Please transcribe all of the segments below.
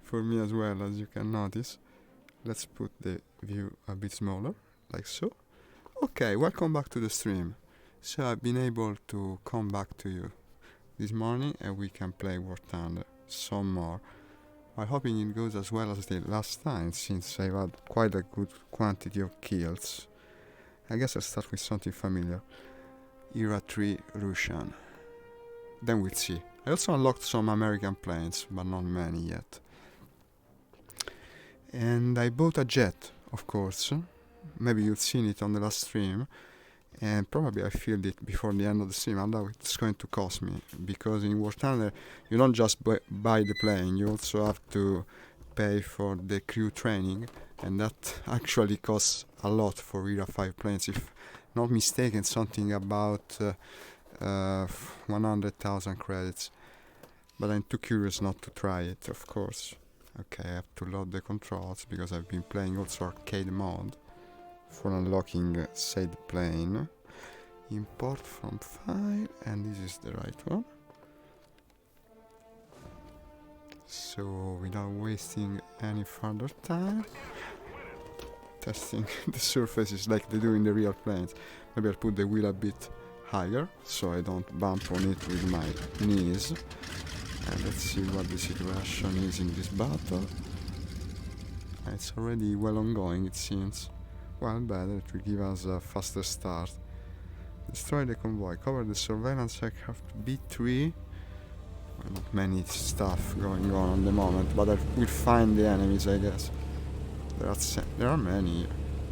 for me as well, as you can notice. Let's put the view a bit smaller, like so. Okay, welcome back to the stream. So I've been able to come back to you this morning and we can play War Thunder some more. I'm hoping it goes as well as the last time, since I've had quite a good quantity of kills. I guess I'll start with something familiar. Era 3 Russian. Then we'll see. I also unlocked some American planes, but not many yet. And I bought a jet, of course. Maybe you've seen it on the last stream. And probably I filled it before the end of the stream. I know it's going to cost me. Because in War Thunder, you don't just buy the plane. You also have to pay for the crew training. And that actually costs a lot for Era 5 planes. If not mistaken, something about 100,000 credits. But I'm too curious not to try it, of course. Okay, I have to load the controls because I've been playing also arcade mode for unlocking said plane. Import from file, and this is the right one. So without wasting any further time, testing the surfaces like they do in the real planes. Maybe I'll put the wheel a bit higher so I don't bump on it with my knees. And let's see what the situation is in this battle. It's already well ongoing, it seems. Well, better, it will give us a faster start. Destroy the convoy, cover the surveillance aircraft B3. Well, not many stuff going on at the moment, but I will find the enemies, I guess. There are many.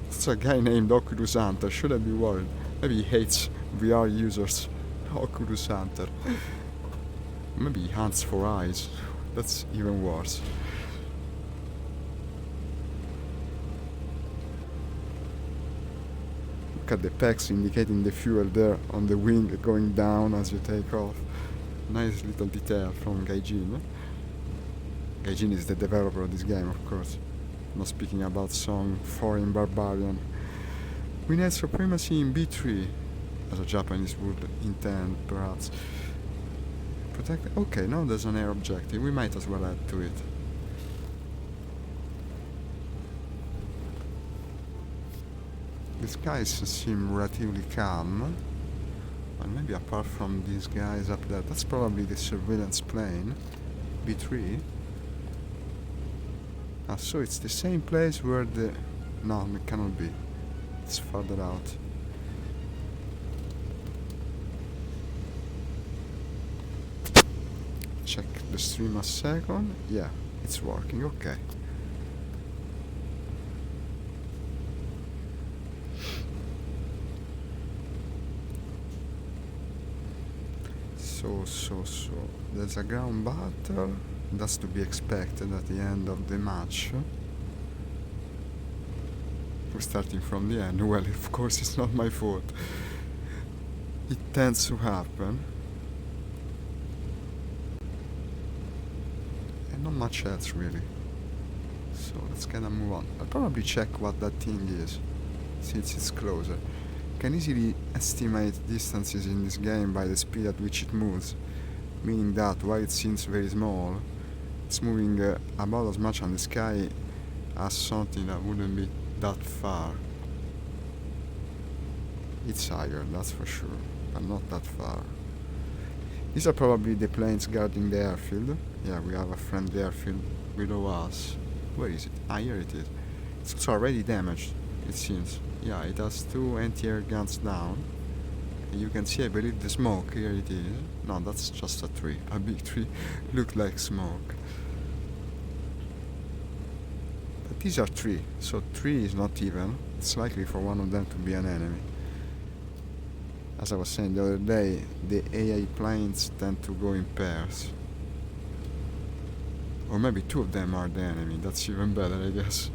It's a guy named Oculus Hunter, should I be worried? Maybe he hates VR users. Oculus Hunter. Maybe he hunts for eyes. That's even worse. Look at the pegs indicating the fuel there on the wing going down as you take off. Nice little detail from Gaijin. Gaijin is the developer of this game, of course. Not speaking about some foreign barbarian. We need supremacy in B3, as a Japanese would intend, perhaps. Protect. Okay, now there's an air objective. We might as well add to it. The skies seem relatively calm. Well, maybe apart from these guys up there. That's probably the surveillance plane. B3. Ah, so it's the same place where the... No, it cannot be. It's further out. Check the stream a second. Yeah, it's working. Okay. So. There's a ground battle. That's to be expected at the end of the match. We're starting from the end. Well, of course, it's not my fault. It tends to happen. Not much else really. So let's kinda move on. I'll probably check what that thing is, since it's closer. You can easily estimate distances in this game by the speed at which it moves, meaning that while it seems very small, it's moving about as much on the sky as something that wouldn't be that far. It's higher, that's for sure, but not that far. These are probably the planes guarding the airfield. Yeah, we have a friendly airfield below us. Where is it? Ah, here it is. It's also already damaged, it seems. Yeah, it has 2 anti-air guns down. And you can see, I believe, the smoke. Here it is. No, that's just a tree. A big tree. Looked like smoke. But these are 3, so 3 is not even. It's likely for one of them to be an enemy. As I was saying the other day, the AI planes tend to go in pairs. Or maybe 2 of them are the enemy, that's even better, I guess.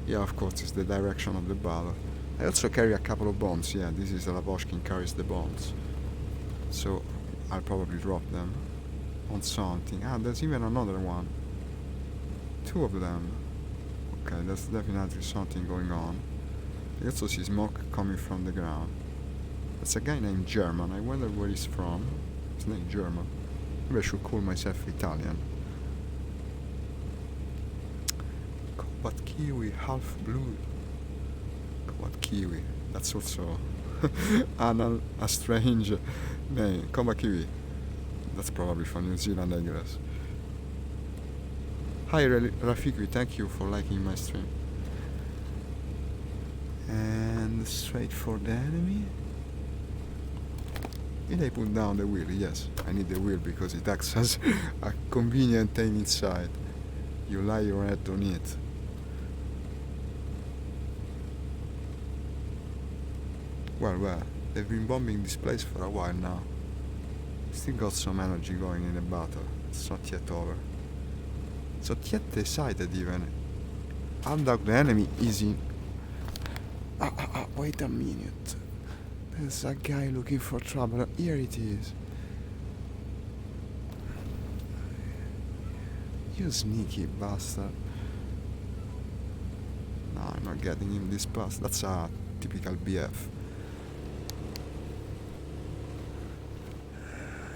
Yeah, of course, it's the direction of the battle. I also carry a couple of bombs. Yeah, this is Lavochkin carries the bombs. So, I'll probably drop them on something. Ah, there's even another one. 2 of them. Okay, there's definitely something going on. I also see smoke coming from the ground. That's a guy named German. I wonder where he's from. His name German. Maybe I should call myself Italian. Combat Kiwi, half blue. Combat Kiwi. That's also a strange name. Combat Kiwi. That's probably from New Zealand, I guess. Hi Rafiki, thank you for liking my stream. And straight for the enemy. Did I put down the wheel? Yes, I need the wheel because it acts as a convenient thing inside. You lie your head on it. Well, they've been bombing this place for a while now. Still got some energy going in the battle. It's not yet over. It's not yet decided even. Undog the enemy is in... wait a minute. There's a guy looking for trouble. Here it is. You sneaky bastard. No, I'm not getting him this pass. That's a typical BF.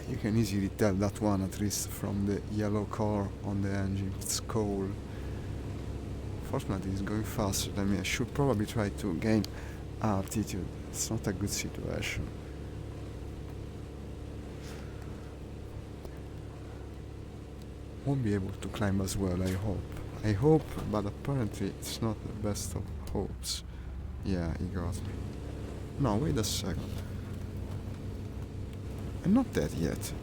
You can easily tell that one at least from the yellow core on the engine. It's cold. Fortunately, it's going faster than me. I should probably try to gain altitude. It's not a good situation. Won't be able to climb as well, I hope. I hope, but apparently it's not the best of hopes. Yeah, he got me. No, wait a second. I'm not dead yet.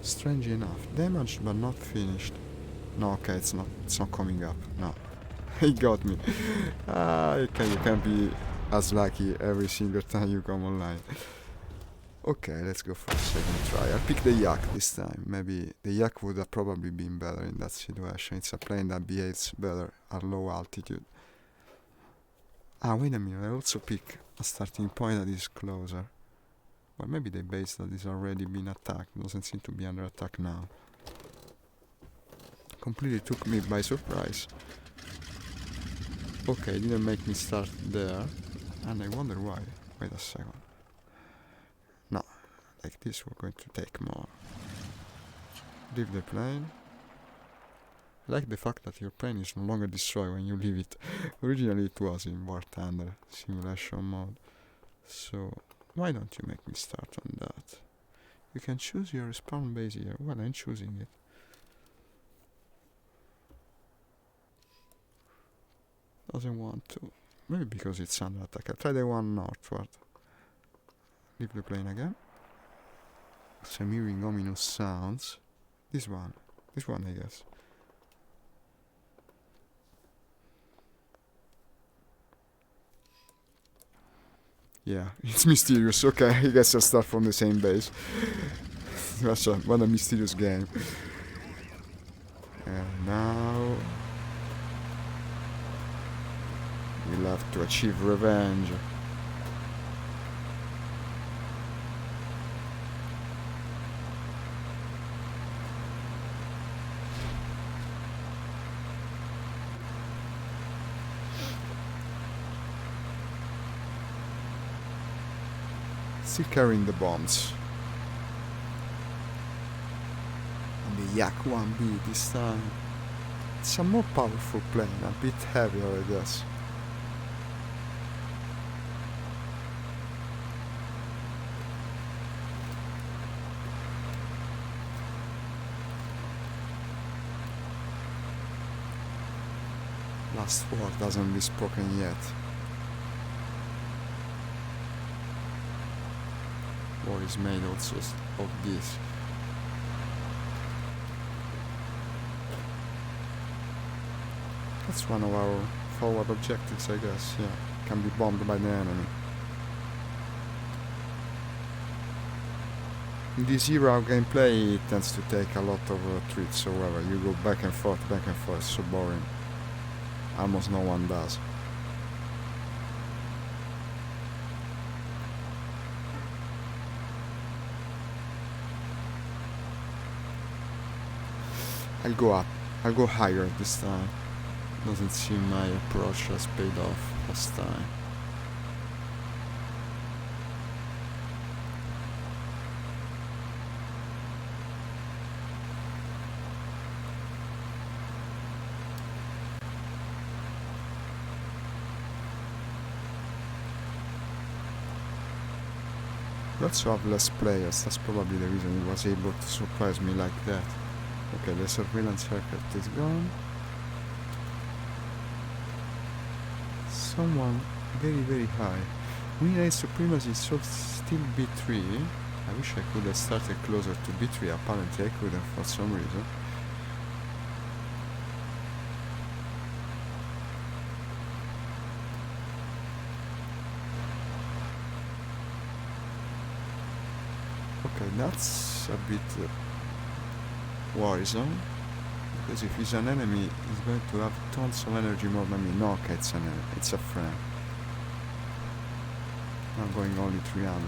Strange enough. Damaged but not finished. No, okay, it's not coming up. No. He got me. You can't be as lucky every single time you come online. Okay, let's go for a second try. I'll pick the Yak this time. Maybe the Yak would have probably been better in that situation. It's a plane that behaves better at low altitude. Wait a minute. I also pick a starting point that is closer. Well, maybe the base that is already been attacked doesn't seem to be under attack now. Completely took me by surprise. Okay, didn't make me start there. And I wonder why. Wait a second. No, like this we're going to take more. Leave the plane. I like the fact that your plane is no longer destroyed when you leave it. Originally it was in War Thunder simulation mode. So why don't you make me start on that? You can choose your respawn base here. Well, I'm choosing it. Doesn't want to. Maybe because it's under attack. I'll try the one northward. Leave the plane again. So I'm hearing ominous sounds. This one, I guess. Yeah, it's mysterious. Okay, I guess I'll start from the same base. What a mysterious game. And now we'll have to achieve revenge. Still carrying the bombs. And the Yak 1B this time. It's a more powerful plane, a bit heavier I guess. Last word hasn't been spoken yet. War is made also of this. That's one of our forward objectives, I guess. Yeah, can be bombed by the enemy. In this era of gameplay, it tends to take a lot of retreats. However, you go back and forth, it's so boring. Almost no one does. I'll go up. I'll go higher this time. Doesn't seem my approach has paid off last time. We also have less players, that's probably the reason he was able to surprise me like that. Okay, the surveillance haircut is gone. Someone very very high. Winning Race Supremacy is still B3. I wish I could have started closer to B3, apparently I couldn't for some reason. Okay, that's a bit worrisome, because if he's an enemy, he's going to have tons of energy more than me. No, okay, it's an enemy, it's a friend. I'm going only 300.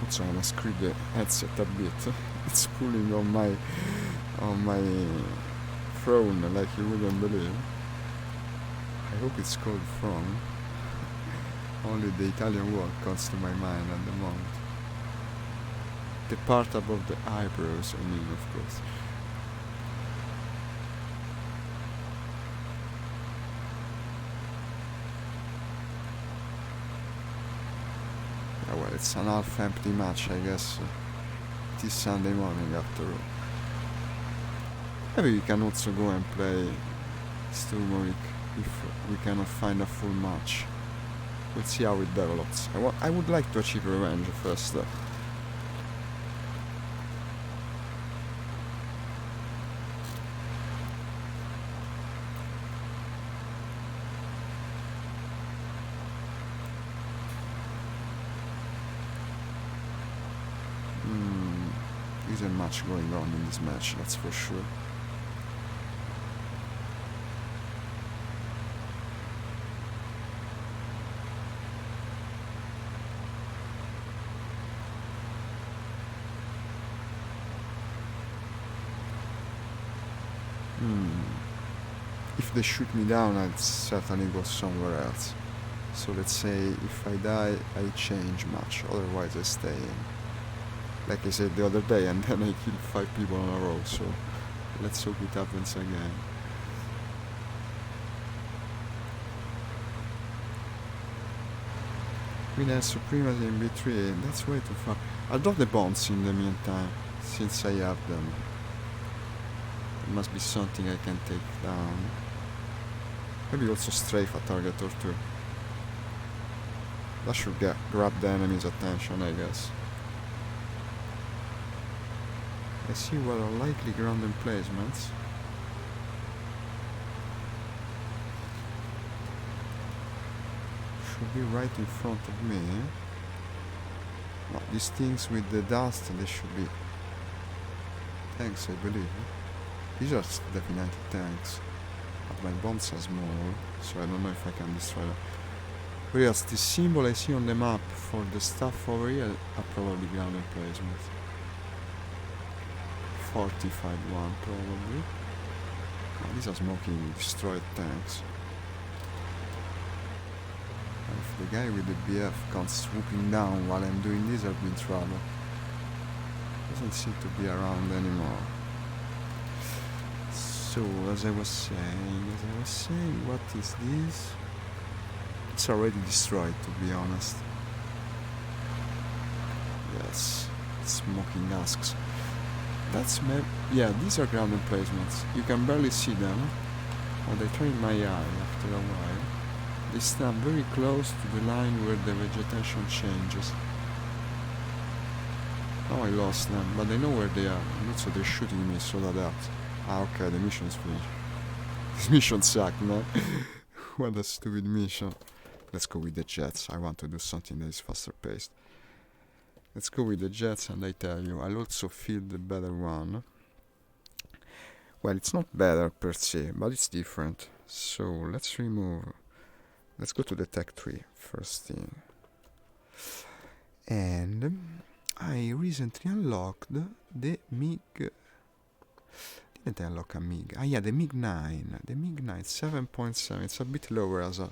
Also, I must screw the headset a bit. It's pulling on my throne like you wouldn't believe. I hope it's called throne. Only the Italian word comes to my mind at the moment. The part above the eyebrows, I mean, of course. Yeah, well, it's an half-empty match, I guess. It is Sunday morning after all. Maybe we can also go and play Sturmovik if we cannot find a full match. We'll see how it develops. I would like to achieve revenge first. Isn't much going on in this match, that's for sure. If they shoot me down, I'd certainly go somewhere else. So let's say if I die, I change match, otherwise I stay in. Like I said the other day, and then I killed 5 people in a row, so let's hope it happens again. Winner Supremacy in B3, that's way too far. I'll drop the bombs in the meantime, since I have them. There must be something I can take down. Maybe also strafe a target or two. That should grab the enemy's attention, I guess. I see what are likely ground emplacements. Should be right in front of me. No, these things with the dust, they should be tanks, I believe. These are definitely tanks. But my bombs are small, so I don't know if I can destroy them. But yes, the symbol I see on the map for the stuff over here are probably ground emplacements. Fortified one, probably. Oh, these are smoking destroyed tanks. If the guy with the BF comes swooping down while I'm doing this, I'll be in trouble. Doesn't seem to be around anymore. So, as I was saying, what is this? It's already destroyed, to be honest. Yes, smoking husks. That's yeah, these are ground emplacements. You can barely see them, but they train my eye after a while. They stand very close to the line where the vegetation changes. Now I lost them, but I know where they are. And also they're shooting me, so that okay, the mission's finished. This mission sucked, man. What a stupid mission. Let's go with the jets. I want to do something that is faster paced. Let's go with the jets, and I tell you, I'll also field the better one. Well, it's not better per se, but it's different. So let's go to the Tech 3 first thing. And I recently unlocked the MiG. Didn't I unlock a MiG? Yeah, the MiG-9. The MiG-9, 7.7. It's a bit lower as a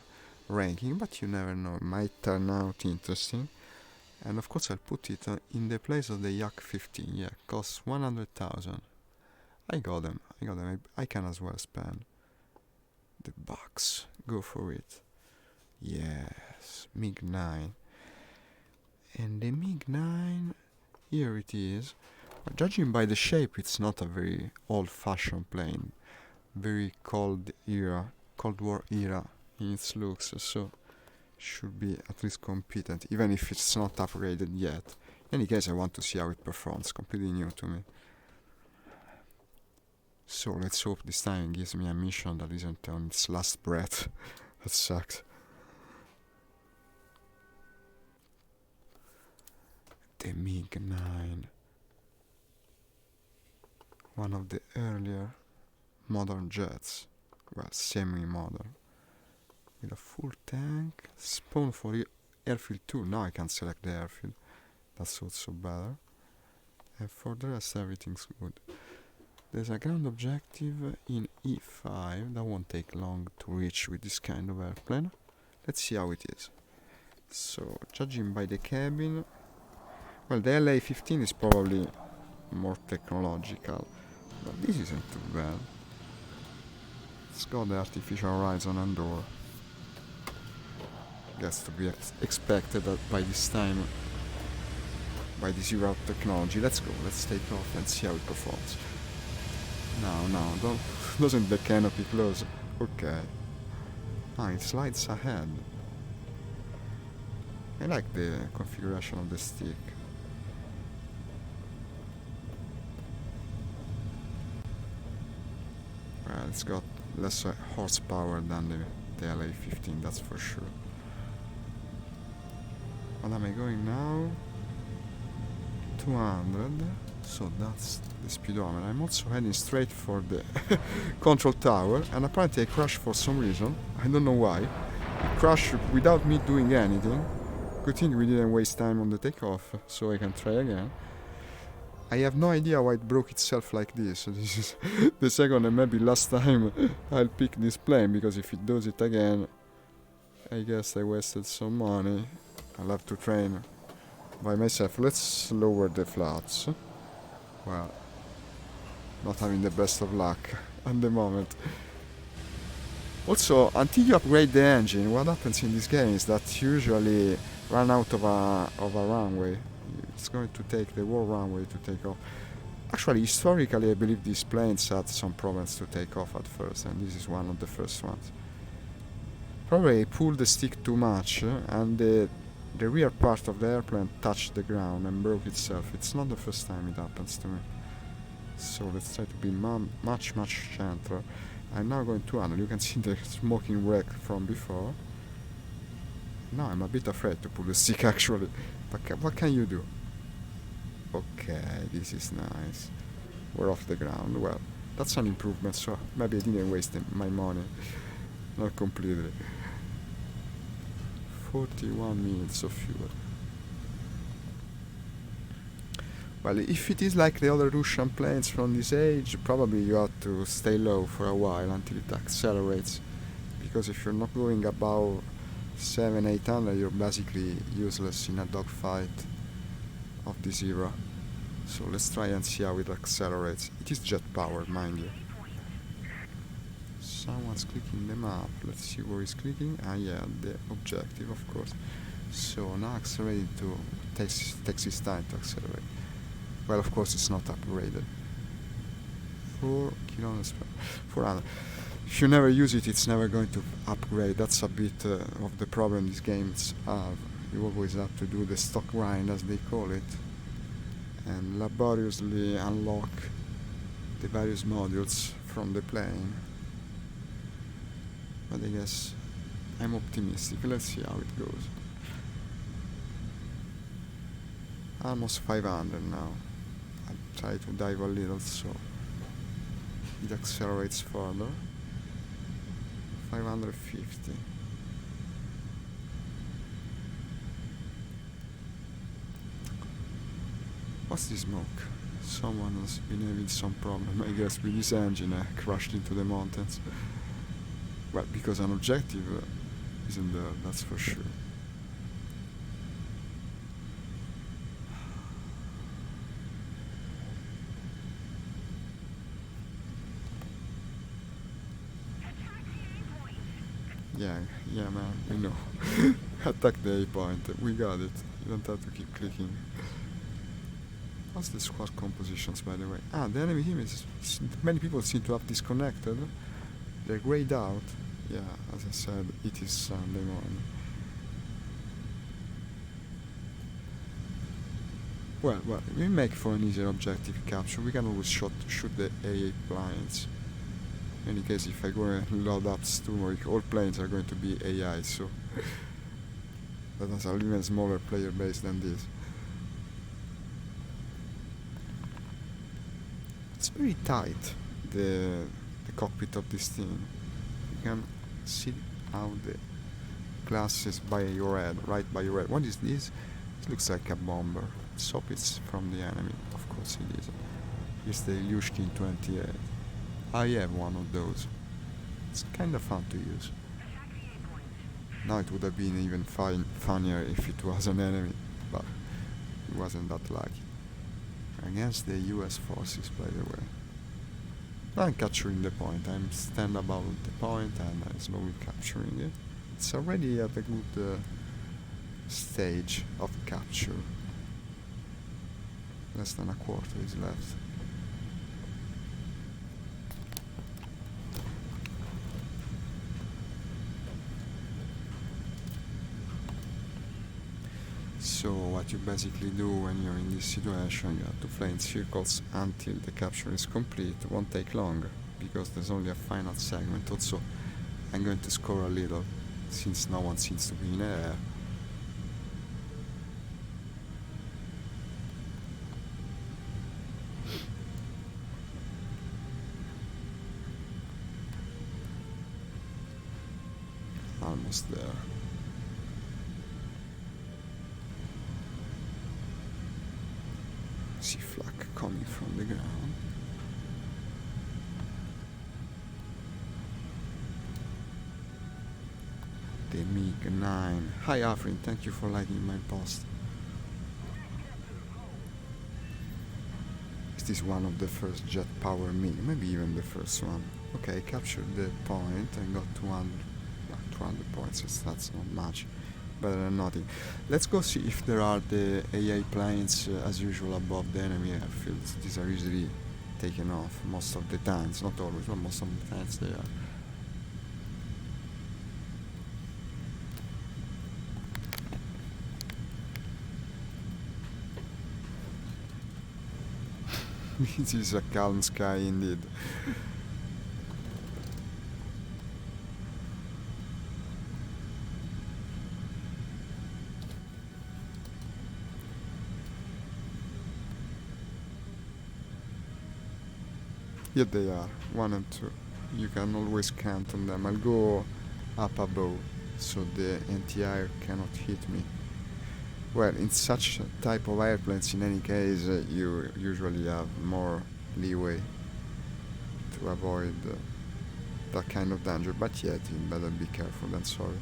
ranking, but you never know. It might turn out interesting. And of course I'll put it in the place of the Yak-15. Yeah, costs 100,000. I got them. I can as well spend. the box. Go for it. Yes, MiG-9. And the MiG-9, here it is. But judging by the shape, it's not a very old-fashioned plane. Very Cold War era in its looks, so should be at least competent, even if it's not upgraded yet. In any case, I want to see how it performs, completely new to me. So let's hope this time it gives me a mission that isn't on its last breath. That sucks. The MiG-9. One of the earlier modern jets. Well, semi-modern. With a full tank. Spawn for airfield 2. Now I can select the airfield. That's also better. And for the rest, everything's good. There's a ground objective in E5 that won't take long to reach with this kind of airplane. Let's see how it is. So, judging by the cabin, well, the LA-15 is probably more technological, but this isn't too bad. It's got the artificial horizon and door. That's to be expected by this time, by this era of technology. Let's go, let's take off and see how it performs. No, doesn't the canopy close? Okay. Ah, it slides ahead. I like the configuration of the stick. Well, it's got less horsepower than the LA-15, that's for sure. What am I going now? 200. So that's the speedometer. I'm also heading straight for the control tower, and apparently I crashed for some reason. I don't know why. It crashed without me doing anything. Good thing we didn't waste time on the takeoff, so I can try again. I have no idea why it broke itself like this. So this is the second and maybe last time I'll pick this plane, because if it does it again, I guess I wasted some money. I'll have to train by myself. Let's lower the flaps. Well, not having the best of luck at the moment. Also, until you upgrade the engine, what happens in this game is that you usually run out of a runway. It's going to take the whole runway to take off. Actually, historically, I believe these planes had some problems to take off at first, and this is one of the first ones. Probably I pulled the stick too much, and the rear part of the airplane touched the ground and broke itself. It's not the first time it happens to me. So let's try to be much gentler. I'm now going 200. You can see the smoking wreck from before. Now I'm a bit afraid to pull the stick actually. But what can you do? Okay, this is nice. We're off the ground. Well, that's an improvement, so maybe I didn't waste my money. Not completely. 41 minutes of fuel. Well, if it is like the other Russian planes from this age, probably you have to stay low for a while until it accelerates. Because if you're not going above 700-800, you're basically useless in a dogfight of this era. So let's try and see how it accelerates. It is jet powered, mind you. Someone's clicking the map. Let's see where he's clicking. Ah, yeah, the objective, of course. So now accelerating to takes his time to accelerate. Well, of course, it's not upgraded. 4 kilometers per 400. If you never use it, it's never going to upgrade. That's a bit of the problem these games have. You always have to do the stock grind, as they call it, and laboriously unlock the various modules from the plane. But I guess I'm optimistic. Let's see how it goes. Almost 500 now. I'll try to dive a little so it accelerates further. 550. What's this smoke? Someone has been having some problem, I guess, with his engine. Crashed into the mountains. Well, because an objective isn't there, that's for sure. Yeah, yeah, man, we know. Attack the A point. We got it. You don't have to keep clicking. What's the squad compositions, by the way? Ah, the enemy team is. Many people seem to have disconnected. They're grayed out. Yeah, as I said, it is Sunday morning. Well, we make for an easier objective capture. We can always shoot the AA planes. In any case, if I go and load up Sturmovik, all planes are going to be AI, so that has an even smaller player base than this. It's very tight, the cockpit of this thing. You can see how the glass is by your head, right by your head. What is this? It looks like a bomber. Let's hope it's from the enemy. Of course it is. It's the Yushkin 28. I have one of those. It's kind of fun to use. Now it would have been even funnier if it was an enemy, but it wasn't that lucky. Against the US forces, by the way. I'm capturing the point. I'm stand above the point and I'm slowly capturing it. It's already at a good stage of capture. Less than a quarter is left. So what you basically do when you're in this situation, you have to fly in circles until the capture is complete. It won't take long, because there's only a final segment. Also, I'm going to score a little, since no one seems to be in air. Almost there. See flak coming from the ground. The MiG-9. Hi Afrin, thank you for liking my post. Is this one of the first jet power MiG? Maybe even the first one. Okay, captured the point and got 200 points, that's not much. Better than nothing. Let's go see if there are the AA planes as usual above the enemy airfields. These are usually taken off most of the times, not always, but most of the times they are. This is a calm sky indeed. Here they are, 1 and 2. You can always count on them. I'll go up above, so the anti-air cannot hit me. Well, in such type of airplanes, in any case, you usually have more leeway to avoid that kind of danger, but yet you better be careful and sorry.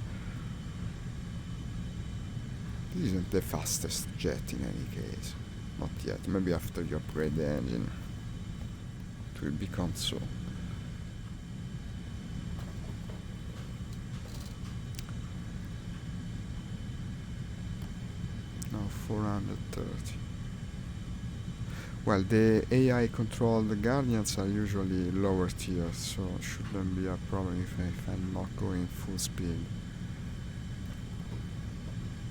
This isn't the fastest jet in any case. Not yet. Maybe after you upgrade the engine it will become so. Now 430. Well, the AI controlled Guardians are usually lower tier, so shouldn't be a problem if I'm not going full speed.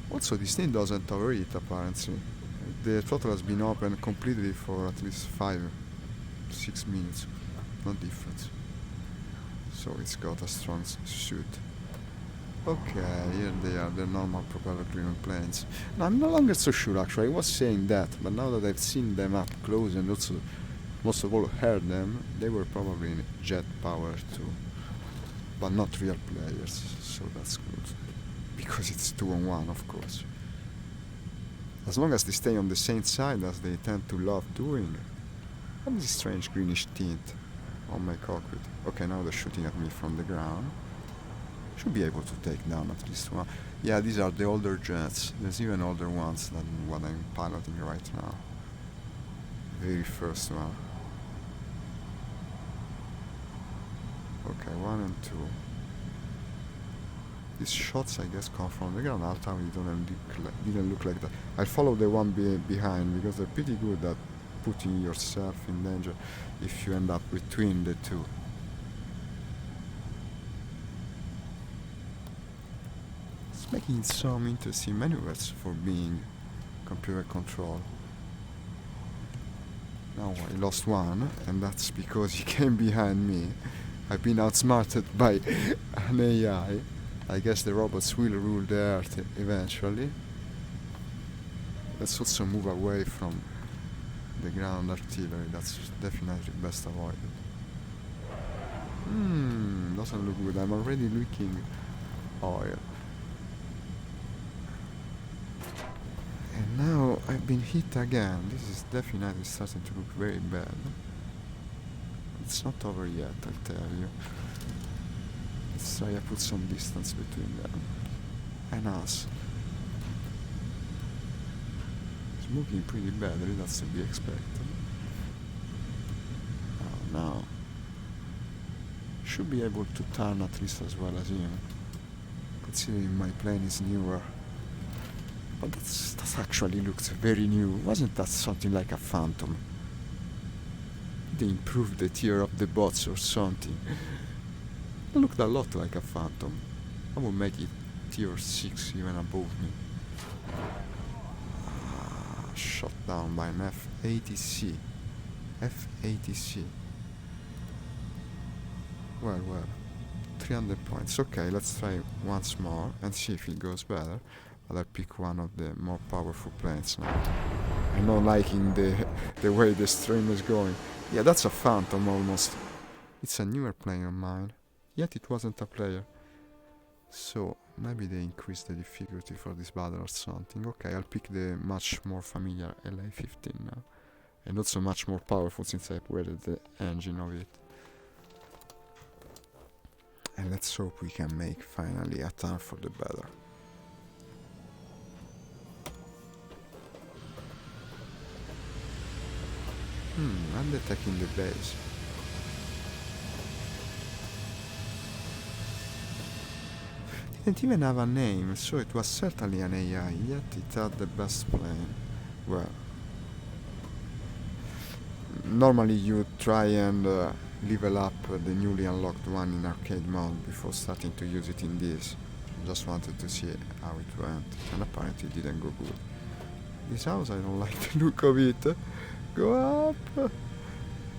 Also, this thing doesn't overheat apparently. The throttle has been open completely for at least 5-6 minutes. No difference. So it's got a strong suit. Okay, here they are, the normal propeller-driven planes. Now, I'm no longer so sure actually, I was saying that, but now that I've seen them up close and also, most of all, heard them, they were probably in jet power too. But not real players, so that's good. Because it's 2-on-1, of course. As long as they stay on the same side as they tend to love doing. What is this strange greenish tint on my cockpit? Okay, now they're shooting at me from the ground. Should be able to take down at least one. Yeah, these are the older jets. There's even older ones than what I'm piloting right now. Very first one. Okay, 1 and 2. These shots, I guess, come from the ground. Altown didn't look like that. I follow the one behind because they're pretty good at putting yourself in danger if you end up between the two. It's making some interesting maneuvers for being computer control. Now I lost one, and that's because he came behind me. I've been outsmarted by an AI. I guess the robots will rule the earth eventually. Let's also move away from the ground artillery. That's definitely best avoided. Doesn't look good. I'm already leaking oil. And now I've been hit again. This is definitely starting to look very bad. It's not over yet, I'll tell you. Let's try to put some distance between them and us. It's moving pretty badly, that's to be expected. Oh no. Should be able to turn at least as well as him, considering my plane is newer. But that actually looks very new. Wasn't that something like a Phantom? They improved the tier of the bots or something. It looked a lot like a Phantom. I would make it tier 6 even above me. Shot down by an F-80C. F-80C. Well, 300 points. Okay, let's try once more and see if it goes better. But I pick one of the more powerful planes now. I'm not liking the way the stream is going. Yeah, that's a Phantom almost. It's a newer plane of mine. Yet it wasn't a player. So maybe they increased the difficulty for this battle or something. Okay, I'll pick the much more familiar LA-15 now. And also much more powerful since I upgraded the engine of it. And let's hope we can make finally a turn for the better. I'm attacking the base. Didn't even have a name, so it was certainly an AI, yet it had the best plane. Well, normally you try and level up the newly unlocked one in arcade mode before starting to use it in this. Just wanted to see how it went, and apparently it didn't go good. This house, I don't like the look of it. Go up!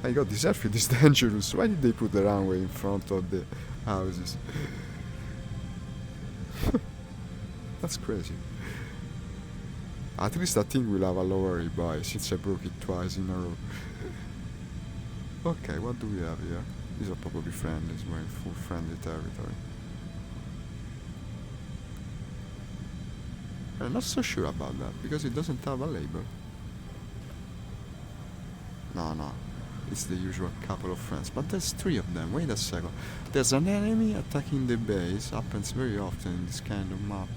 My god, this airfield is dangerous. Why did they put the runway in front of the houses? That's crazy. At least I think we'll have a lower rebuy since I broke it twice in a row. Okay, what do we have here? These are probably friendlies. We're in full friendly territory. I'm not so sure about that because it doesn't have a label. No, it's the usual couple of friends, but there's 3 of them. Wait a second. There's an enemy attacking the base. Happens very often in this kind of map.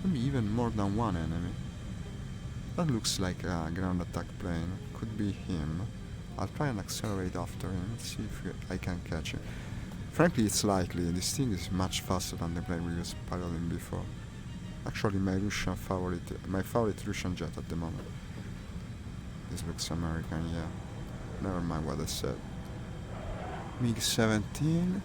Maybe even more than one enemy. That looks like a ground attack plane. Could be him. I'll try and accelerate after him and see if I can catch him. Frankly, it's likely. This thing is much faster than the plane we was piloting before. Actually, my favorite Russian jet at the moment. This looks American, yeah. Never mind what I said. MiG-17.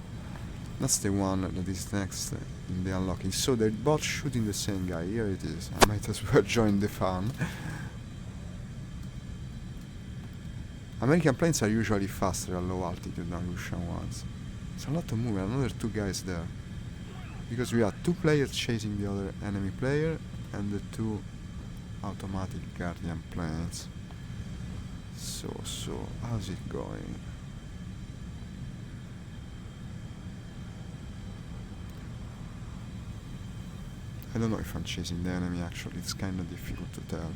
That's the one that is next in the unlocking. So they're both shooting the same guy. Here it is. I might as well join the fun. American planes are usually faster at low altitude than Russian ones. It's a lot to move. Another 2 guys there. Because we have 2 players chasing the other enemy player and the 2 automatic Guardian planes. So, how's it going? I don't know if I'm chasing the enemy actually, it's kinda difficult to tell.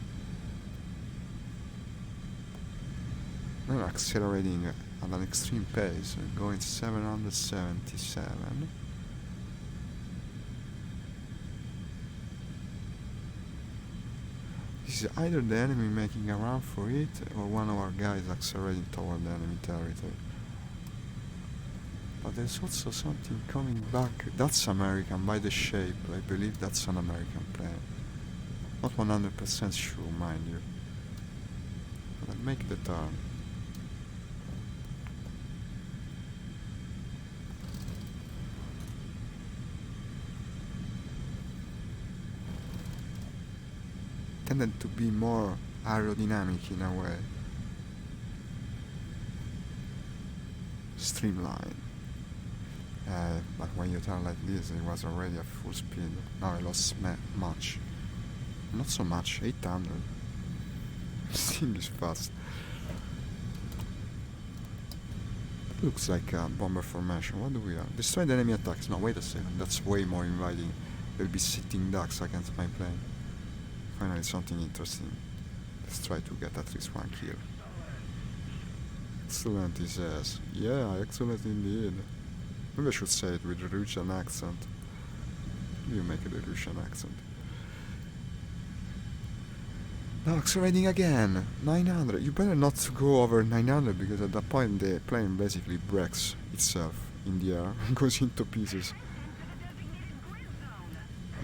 We're accelerating at an extreme pace, going 777. This is either the enemy making a run for it, or one of our guys accelerating toward the enemy territory. But there's also something coming back. That's American by the shape. I believe that's an American plane. Not 100% sure, mind you. But I'll make the turn. Tended to be more aerodynamic in a way. Streamlined. But when you turn like this, it was already at full speed. Now I lost much. Not so much, 800. Still is fast. Looks like a bomber formation. What do we have? Destroy the enemy attacks. No, wait a second. That's way more inviting. There'll be sitting ducks against my plane. Finally, something interesting. Let's try to get at least one kill. Excellent, he says. Yeah, excellent indeed. Maybe I should say it with a Russian accent. You make it a Russian accent. Now accelerating again. 900. You better not go over 900 because at that point the plane basically breaks itself in the air and goes into pieces.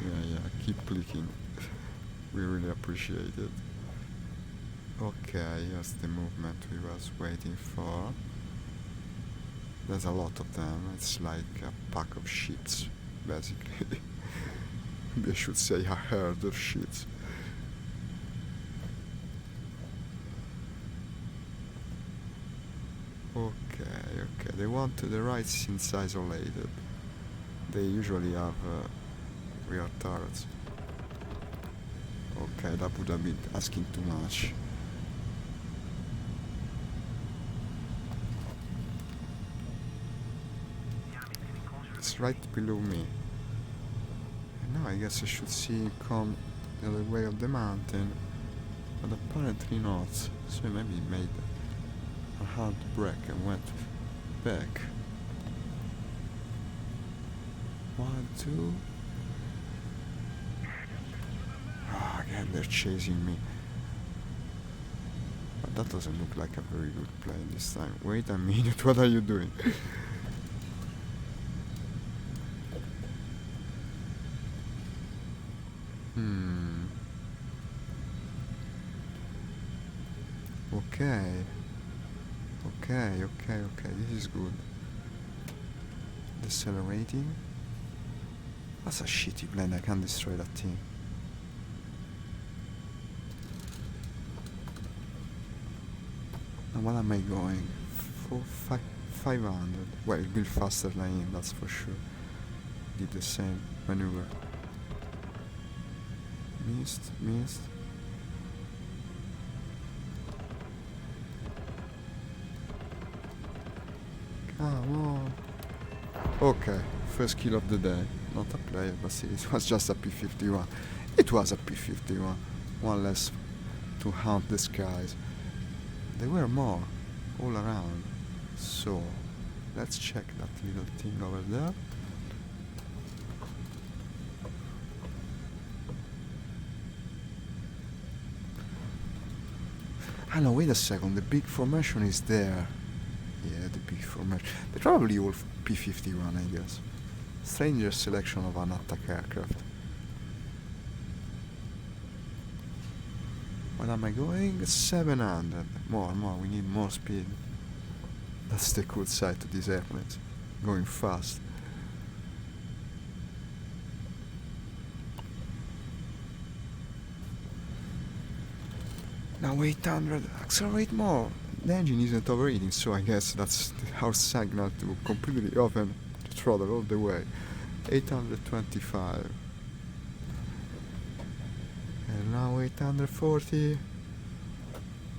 Yeah, keep clicking. We really appreciate it. Okay, here's the movement we was waiting for. There's a lot of them. It's like a pack of ships, basically. Maybe I should say a herd of ships. Okay. They want the right since isolated. They usually have rear turrets. Okay, that would have been asking too much. It's right below me. And now I guess I should see him come the other way of the mountain. But apparently not. So maybe he made a hard break and went back. 1, 2. Again, they're chasing me. But that doesn't look like a very good plane this time. Wait a minute, what are you doing? Okay, this is good. Decelerating. That's a shitty plane, I can't destroy that thing. Now what am I going? 500. Well, it'll be faster than him, that's for sure. Did the same maneuver. Missed. Come on. Okay, first kill of the day. Not a player, but see, it was just a P-51. It was a P-51. One less to haunt the skies. There were more all around. So, let's check that little thing over there. Ah no, wait a second, the big formation is there. Yeah, the big formation. They're probably all P-51, I guess. Stranger selection of an attack aircraft. What am I going? 700. More, we need more speed. That's the cool side to these airplanes. Going fast. Now 800. Accelerate more. The engine isn't overheating, so I guess that's our signal to completely open the throttle all the way. 825. And now 840.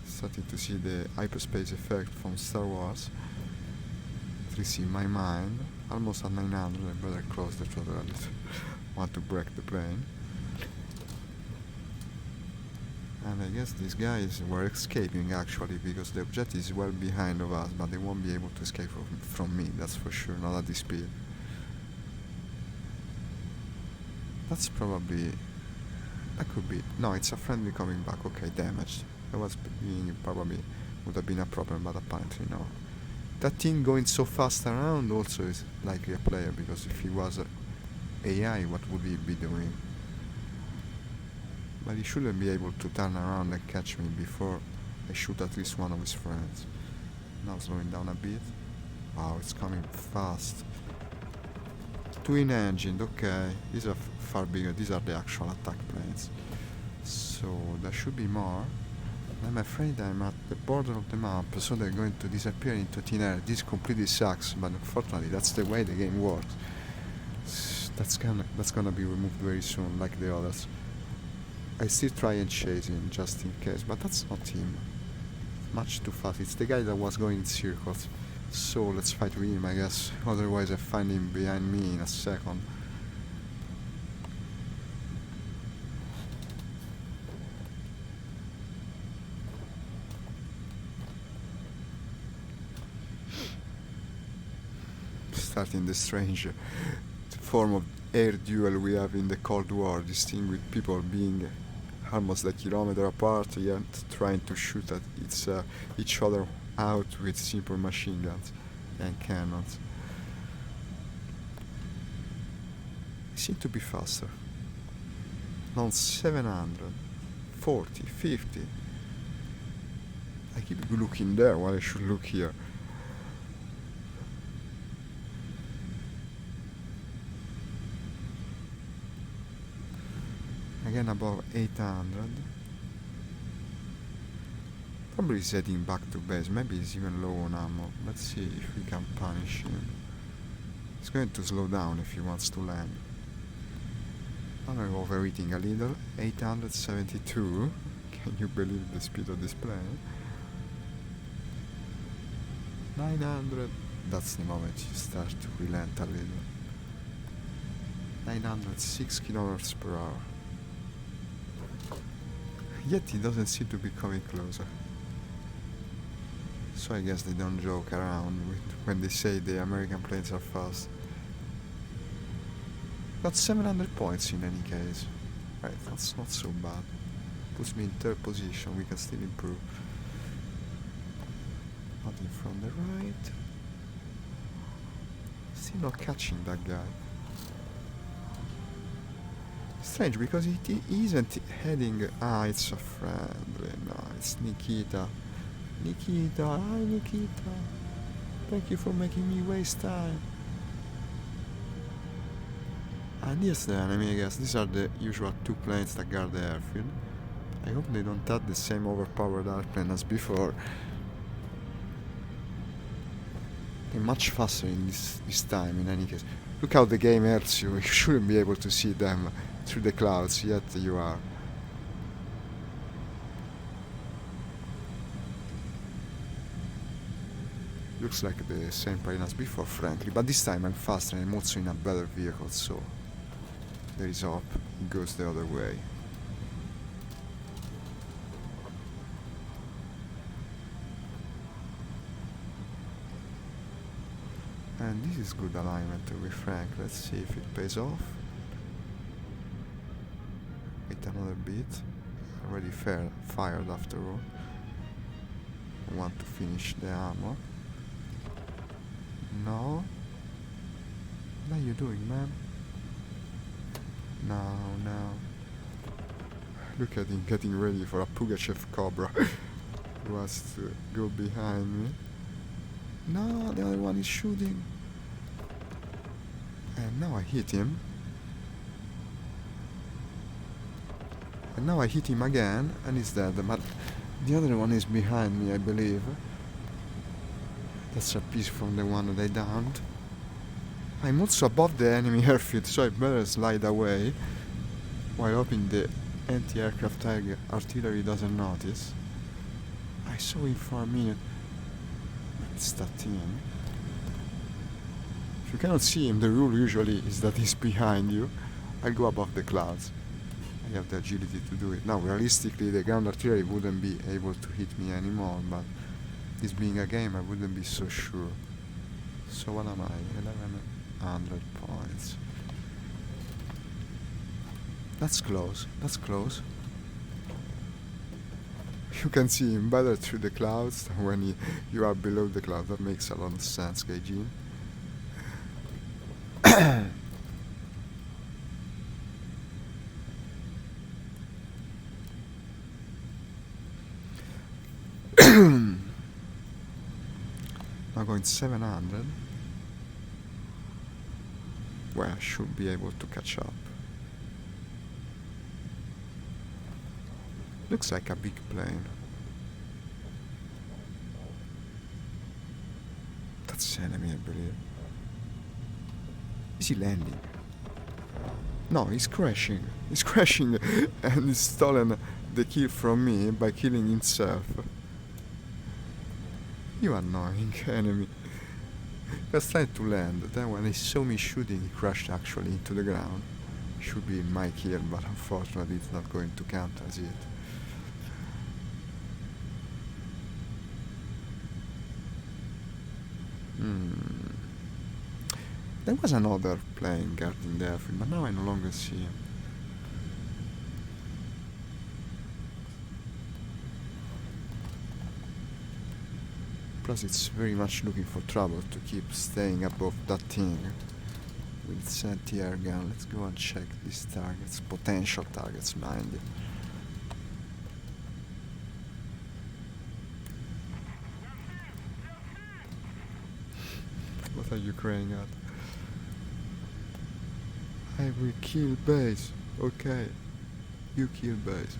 Starting to see the hyperspace effect from Star Wars. 3C in my mind. Almost at 900. I better close the throttle a little. Want to break the plane. And I guess these guys were escaping actually, because the objective is well behind of us, but they won't be able to escape from me, that's for sure, not at this speed. That's probably... that could be... no, it's a friendly coming back, okay, damaged. That was being, probably would have been a problem, but apparently no. That thing going so fast around also is likely a player, because if he was a AI, what would he be doing? But he shouldn't be able to turn around and catch me before I shoot at least one of his friends. Now slowing down a bit. Wow, it's coming fast. Twin engine, okay. These are far bigger. These are the actual attack planes. So there should be more. I'm afraid I'm at the border of the map, so they're going to disappear into thin air. This completely sucks, but unfortunately that's the way the game works. That's gonna be removed very soon, like the others. I still try and chase him just in case, but that's not him. Much too fast. It's the guy that was going in circles. So let's fight with him, I guess. Otherwise I find him behind me in a second. Starting the strange form of air duel we have in the Cold War, this thing with people being almost a kilometer apart, yet trying to shoot at each other out with simple machine guns and cannons. They seem to be faster. Around 700, 40, 50. I keep looking there while I should look here. Again above 800. Probably he's heading back to base. Maybe he's even low on ammo. Let's see if we can punish him. He's going to slow down if he wants to land. I'm overeating a little. 872. Can you believe the speed of this plane? 900. That's the moment you start to relent a little. 906 kilometers per hour. Yet he doesn't seem to be coming closer. So I guess they don't joke around when they say the American planes are fast. Got 700 points in any case. Right, that's not so bad. Puts me in third position, we can still improve. Nothing from the right. Still not catching that guy. Strange, because he isn't heading... Ah, it's a friendly. No, it's Nikita. Nikita, hi Nikita. Thank you for making me waste time. And here's the enemy, I guess. These are the usual two planes that guard the airfield. I hope they don't have the same overpowered airplane as before. They're much faster in this time, in any case. Look how the game helps you. You shouldn't be able to see them through the clouds, yet you are. Looks like the same plane as before, frankly, but this time I'm faster and I'm also in a better vehicle, so there is hope. It goes the other way. And this is good alignment, to be frank. Let's see if it pays off. Wait another bit. Already fired after all. I want to finish the ammo. No. What are you doing, man? No. Look at him getting ready for a Pugachev Cobra. Who has to go behind me. No, the other one is shooting. And now I hit him. And now I hit him again, and he's dead. But the other one is behind me, I believe. That's a piece from the one that I downed. I'm also above the enemy airfield, so I better slide away, while hoping the anti-aircraft artillery doesn't notice. I saw him for a minute. It's that thing. If you cannot see him, the rule usually is that he's behind you. I'll go above the clouds. I have the agility to do it. Now, realistically, the ground artillery wouldn't be able to hit me anymore, but this being a game, I wouldn't be so sure. So what am I? 1100 points. That's close. You can see him better through the clouds than when you are below the clouds. That makes a lot of sense, Gaijin. Now going 700. Well, I should be able to catch up. Looks like a big plane. That's enemy, I believe. Is he landing? No, he's crashing. He's crashing and he's stolen the kill from me by killing himself. You annoying enemy. He was trying to land, then when he saw me shooting, he crashed actually into the ground. Should be my kill, but unfortunately it's not going to count as it. There was another plane guarding the airfield, but now I no longer see him. Plus it's very much looking for trouble to keep staying above that thing. With its anti-air gun, let's go and check these targets, potential targets, mind you. What are you crying at? I will kill base. Okay. You kill base.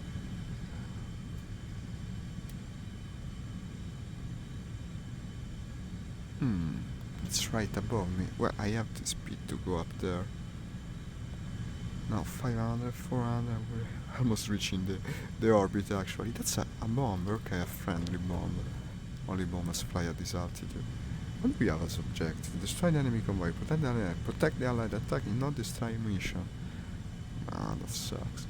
It's right above me. Well, I have the speed to go up there. Now 500, 400, we're almost reaching the orbit actually. That's a bomber, okay, a friendly bomber. Only bombers fly at this altitude. What do we have as objective? Destroy the enemy convoy, protect the allied attack and not destroy mission. Ah, that sucks.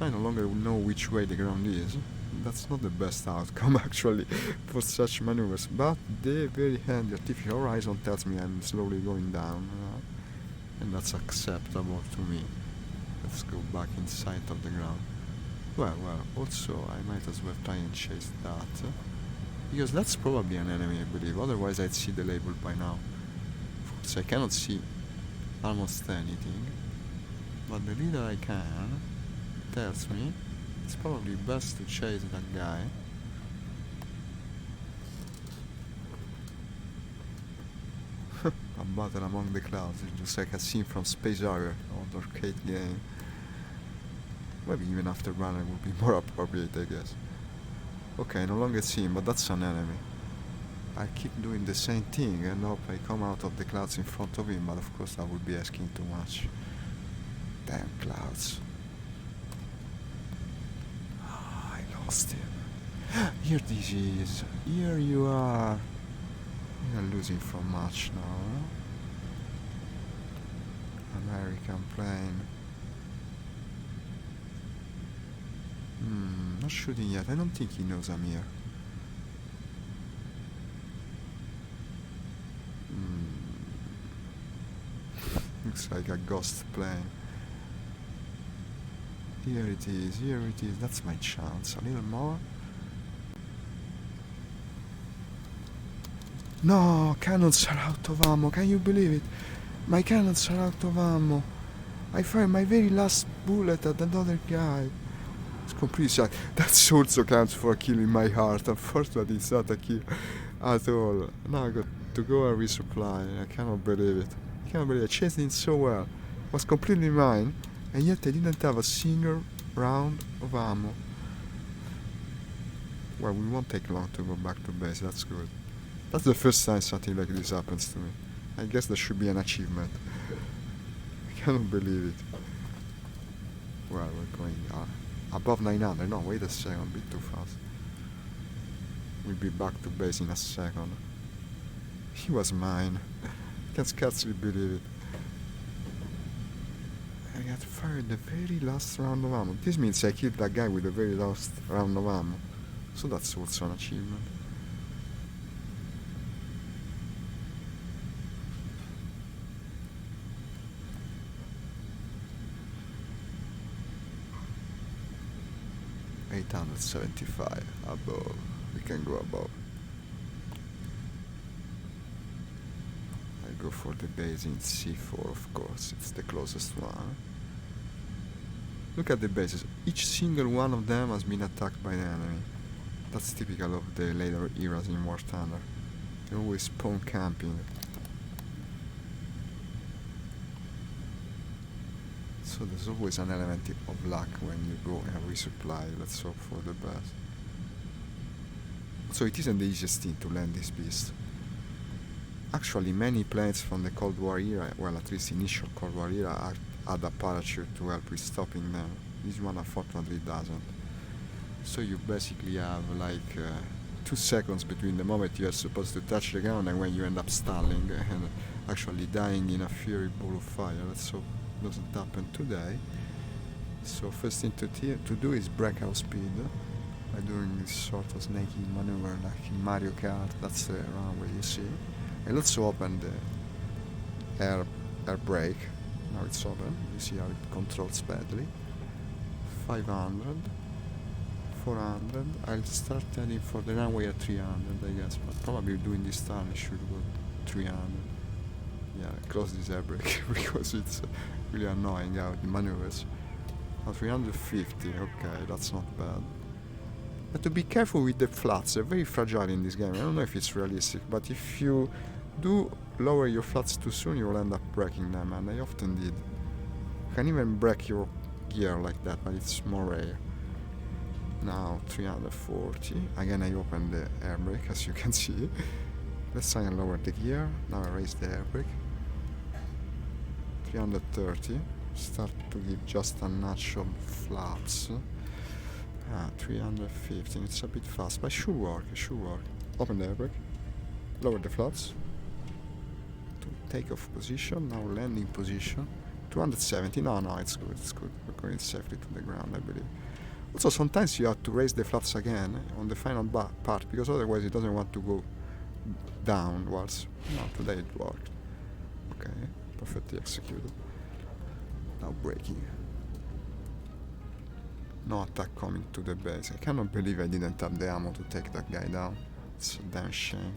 I no longer know which way the ground is. That's not the best outcome actually for such maneuvers, but the very handy artificial horizon tells me I'm slowly going down, and that's acceptable to me. Let's go back inside of the ground. Well, also I might as well try and chase that, because that's probably an enemy, I believe, otherwise I'd see the label by now. Of course I cannot see almost anything, but the little I can tells me it's probably best to chase that guy. A battle among the clouds, it's just like a scene from Space Harrier, old arcade game. Maybe even After Runner would be more appropriate, I guess. Okay, no longer see him, but that's an enemy. I keep doing the same thing and hope I come out of the clouds in front of him, but of course I would be asking too much. Damn clouds. Lost him. Here this is. Here you are. We are losing from much now. American plane. Not shooting yet. I don't think he knows I'm here. Looks like a ghost plane. Here it is, here it is. That's my chance. A little more. No, cannons are out of ammo. Can you believe it? My cannons are out of ammo. I fired my very last bullet at another guy. It's completely sad. That also counts for a kill in my heart. Unfortunately, it's not a kill at all. Now I got to go and resupply. I cannot believe it. I cannot believe it. I chased it so well. It was completely mine. And yet I didn't have a single round of ammo. Well, we won't take long to go back to base, that's good. That's the first time something like this happens to me. I guess there should be an achievement. I cannot believe it. Well, we're going above 900. No, wait a second, a bit too fast. We'll be back to base in a second. He was mine. I can scarcely believe it. I got fired the very last round of ammo. This means I killed that guy with the very last round of ammo. So that's also an achievement. 875 above. We can go above. I go for the base in C4, of course. It's the closest one. Look at the bases. Each single one of them has been attacked by the enemy. That's typical of the later eras in War Thunder. They always spawn camping. So there's always an element of luck when you go and resupply. Let's hope for the best. So it isn't the easiest thing to land this beast. Actually, many planes from the Cold War era, well, at least initial Cold War era, had a parachute to help with stopping them. This one unfortunately doesn't. So you basically have like 2 seconds between the moment you're supposed to touch the ground and when you end up stalling and actually dying in a fury ball of fire. Let's hope it doesn't happen today. So first thing to do is break our speed by doing this sort of snaky maneuver like in Mario Kart. That's the runway you see. And let's open the air brake. Now it's open. You see how it controls badly. 500, 400. I'll start heading for the runway at 300, I guess. But probably doing this time I should go 300. Yeah, close this air brake because it's really annoying how it maneuvers. 350. Okay, that's not bad. But to be careful with the flats, they're very fragile in this game. I don't know if it's realistic, but if you do lower your flats too soon, you will end up breaking them, and I often did. You can even break your gear like that, but it's more rare. Now 340. Again, I open the air brake, as you can see. Let's try and lower the gear. Now I raise the air brake. 330. Start to give just a notch of flaps. 315. It's a bit fast, but it should work. Open the air brake. Lower the flaps. To takeoff position. Now landing position. 270. No, it's good. We're going safely to the ground, I believe. Also, sometimes you have to raise the flaps again on the final part, because otherwise it doesn't want to go downwards. No, today it worked. Okay, perfectly executed. Now braking. No attack coming to the base. I cannot believe I didn't have the ammo to take that guy down. It's a damn shame.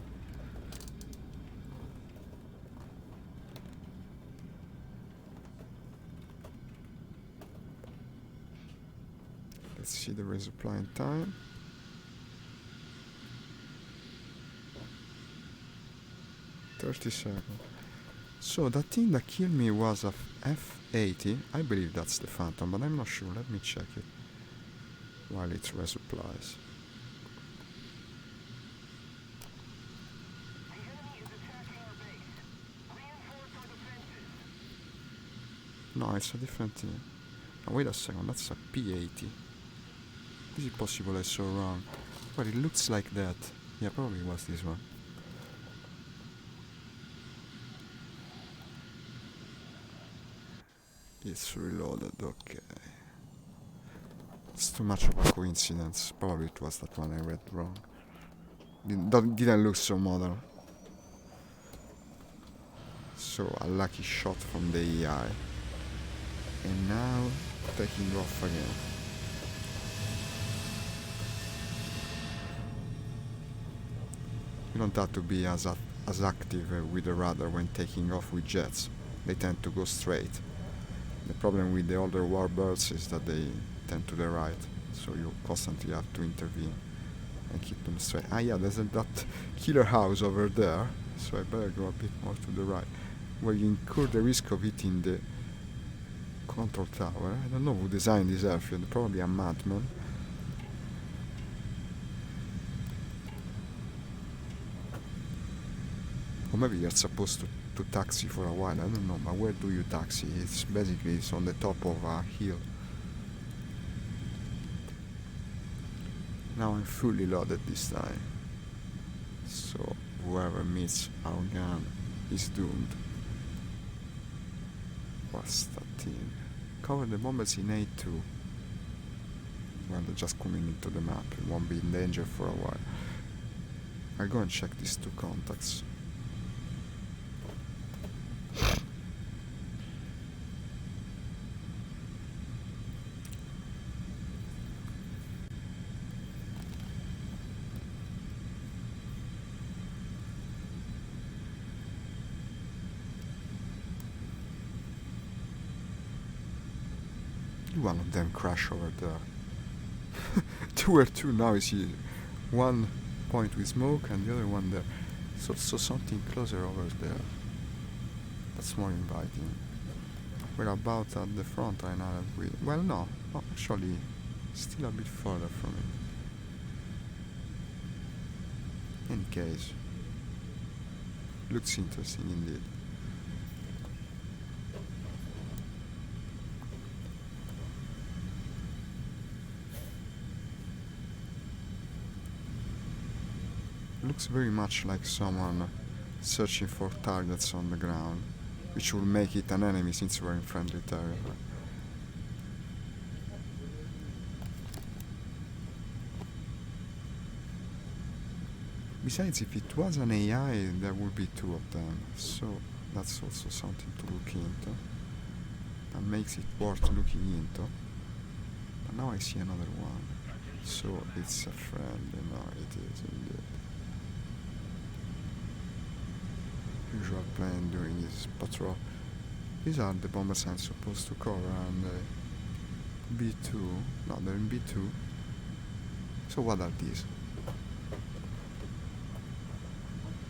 Let's see the resupply time. .30 So that thing that killed me was a F-80. I believe that's the Phantom, but I'm not sure. Let me check it while it resupplies. No, it's a different thing. Now, wait a second, that's a P-80. Is it possible I saw wrong? Well, it looks like that. Yeah, probably was this one. It's reloaded, okay. It's too much of a coincidence. Probably it was that one I read wrong. Didn't look so modern. So, a lucky shot from the EI. And now, taking off again. You don't have to be as active with the rudder when taking off with jets. They tend to go straight. The problem with the older warbirds is that they tend to the right, so you constantly have to intervene and keep them straight. Yeah, there's that killer house over there, so I better go a bit more to the right, where you incur the risk of hitting the control tower. I don't know who designed this airfield, probably a madman. Or maybe you're supposed to taxi for a while, I don't know, but where do you taxi? It's basically on the top of a hill. Now I'm fully loaded this time, so whoever meets our gun is doomed. What's that thing? Cover the bombers in A2. Well, they're just coming into the map, it won't be in danger for a while. I'll go and check these 2 contacts. One of them crash over there. There were two, now you see one point with smoke and the other one there. It's also something closer over there. That's more inviting. We're about at the front right now. Well, no, actually, still a bit further from it. In case, looks interesting indeed. Looks very much like someone searching for targets on the ground, which will make it an enemy since we're in friendly territory. Besides, if it was an AI, there would be two of them, so that's also something to look into. That makes it worth looking into. But now I see another one. So it's a friend, it is indeed. Usual plane doing his patrol. These are the bombers I'm supposed to cover, and B2. No, they're in B2. So what are these?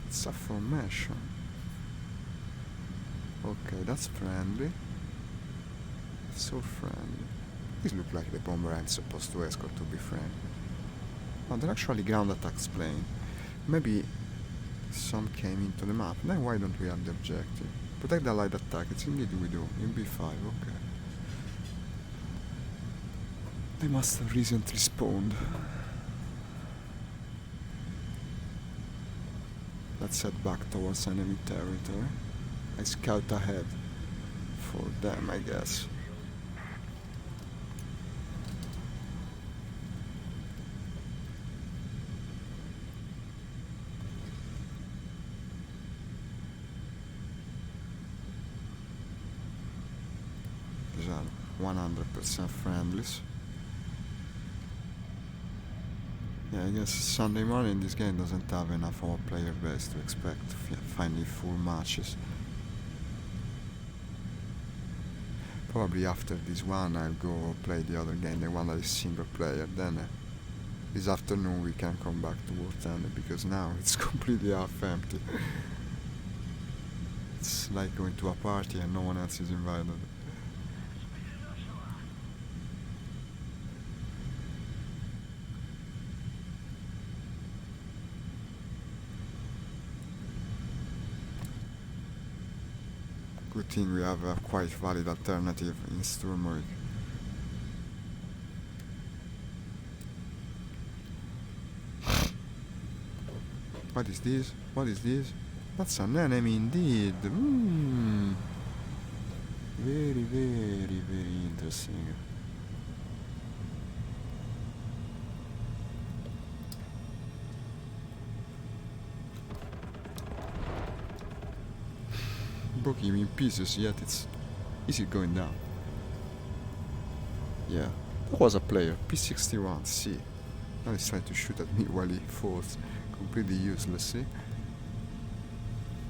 It's a formation. Okay, that's friendly. It's so friendly. These look like the bomber I'm supposed to escort to be friendly. Oh, they're actually ground attacks plane. Maybe some came into the map. Then why don't we have the objective? Protect the light attack. It's indeed we do. In B5, okay. They must have recently spawned. Let's head back towards enemy territory. I scout ahead for them, I guess. These are 100% friendlies. Yeah, I guess Sunday morning this game doesn't have enough of a player base to expect finally full matches. Probably after this one I'll go play the other game, the one that is single player. Then this afternoon we can come back to War Thunder, because now it's completely half empty. It's like going to a party and no one else is invited. Good thing we have a quite valid alternative in Sturmovik. What is this? What is this? That's an enemy indeed. Very, very, very interesting. Broke him in pieces, yet it's easy going down. Yeah, that was a player. P61, see. Now he's trying to shoot at me while he falls. Completely useless, see?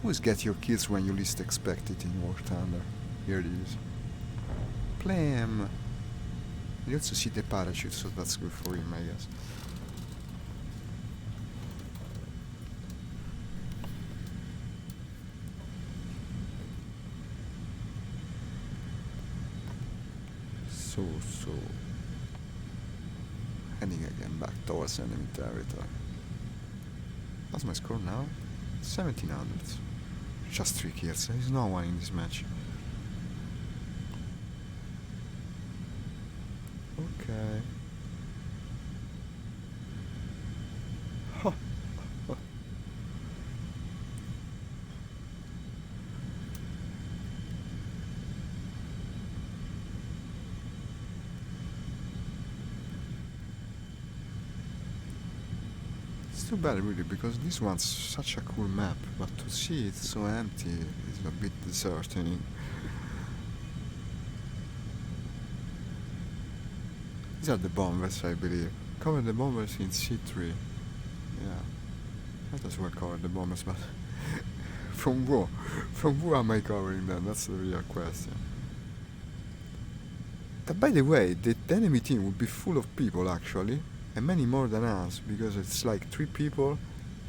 Always get your kills when you least expect it in War Thunder. Here it is. Plam! You also see the parachute, so that's good for him, I guess. So heading again back towards enemy territory. What's my score now? 1700. Just 3 kills. There is no one in this match. Okay. Huh. It's too bad really, because this one's such a cool map, but to see it so empty is a bit disheartening. These are the bombers, I believe. Cover the bombers in C3. Yeah. Might as well cover the bombers, but from who am I covering them? That's the real question. By the way, the enemy team would be full of people actually, and many more than us, because it's like 3 people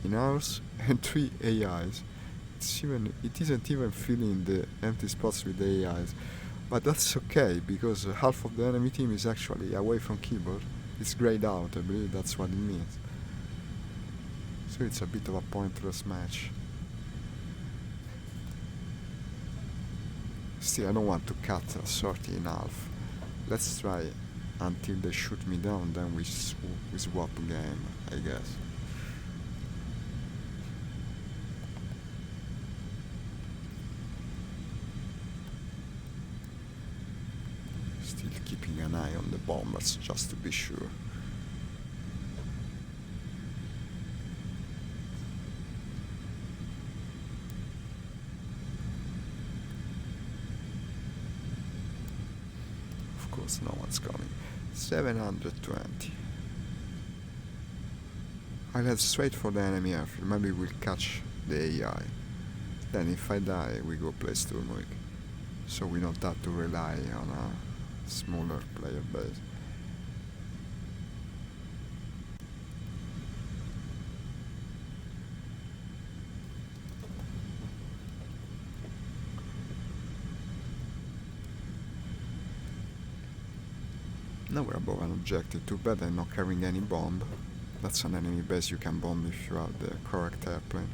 in ours and 3 AIs. It isn't even filling the empty spots with the AIs. But that's okay, because half of the enemy team is actually away from keyboard. It's grayed out, I believe that's what it means. So it's a bit of a pointless match. Still, I don't want to cut a sortie in half. Let's try until they shoot me down, then we swap game, I guess. Still keeping an eye on the bombers, just to be sure. Of course, no one's coming. 720. I'll head straight for the enemy airfield. Maybe we'll catch the AI. Then if I die, we go play Sturmovik. So we don't have to rely on a smaller player base. Now we're above an objective. Too bad I'm not carrying any bomb. That's an enemy base you can bomb if you have the correct airplane.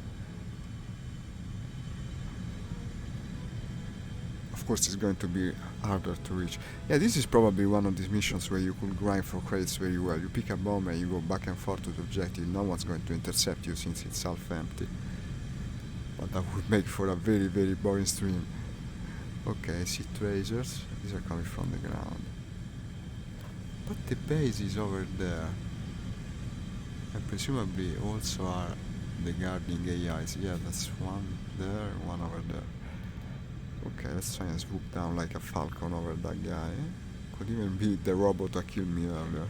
Of course it's going to be harder to reach. Yeah, this is probably one of these missions where you could grind for credits very well. You pick a bomb and you go back and forth to the objective. No one's going to intercept you since it's half empty. But that would make for a very, very boring stream. Okay, I see tracers. These are coming from the ground. But the base is over there. And presumably also are the guarding AIs. Yeah, that's one there, one over there. Okay, let's try and swoop down like a falcon over that guy. Could even be the robot that killed me earlier.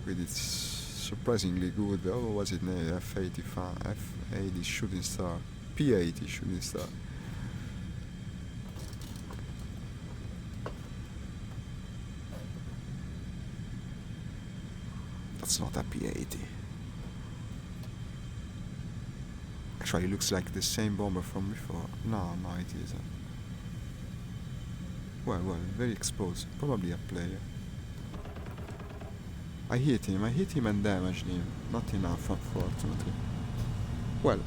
With its surprisingly good, what was it named? F-80 shooting star. P-80 shooting star. That's not a P-80. Actually, it looks like the same bomber from before. No, it isn't. Well, very exposed. Probably a player. I hit him and damaged him. Not enough, unfortunately. Well,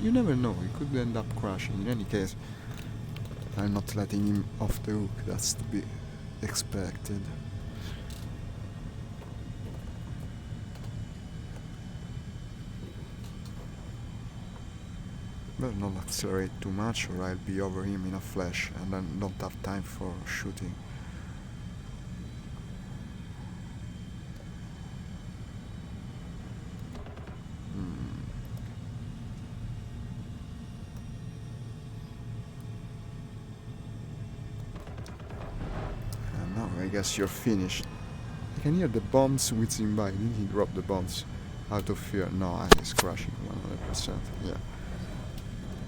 you never know, he could end up crashing. In any case, I'm not letting him off the hook. That's to be expected. Better not accelerate too much or I'll be over him in a flash and then don't have time for shooting. And now I guess you're finished. I can hear the bombs whizzing by. Did he drop the bombs out of fear? No, he's crashing 100%. Yeah.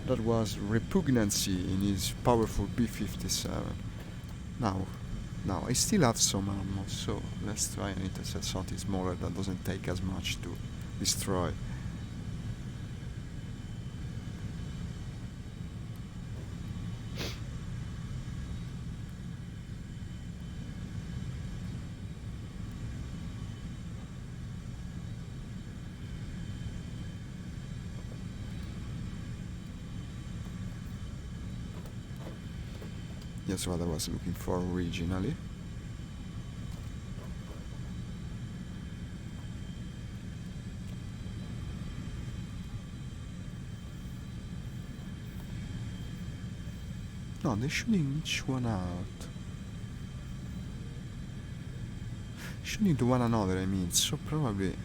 That was Repugnancy in his powerful B-57. Now, I still have some ammo, so let's try and intercept something smaller that doesn't take as much to destroy. That's what I was looking for originally. No, they're shooting each one out. Shooting to one another, I mean, so probably...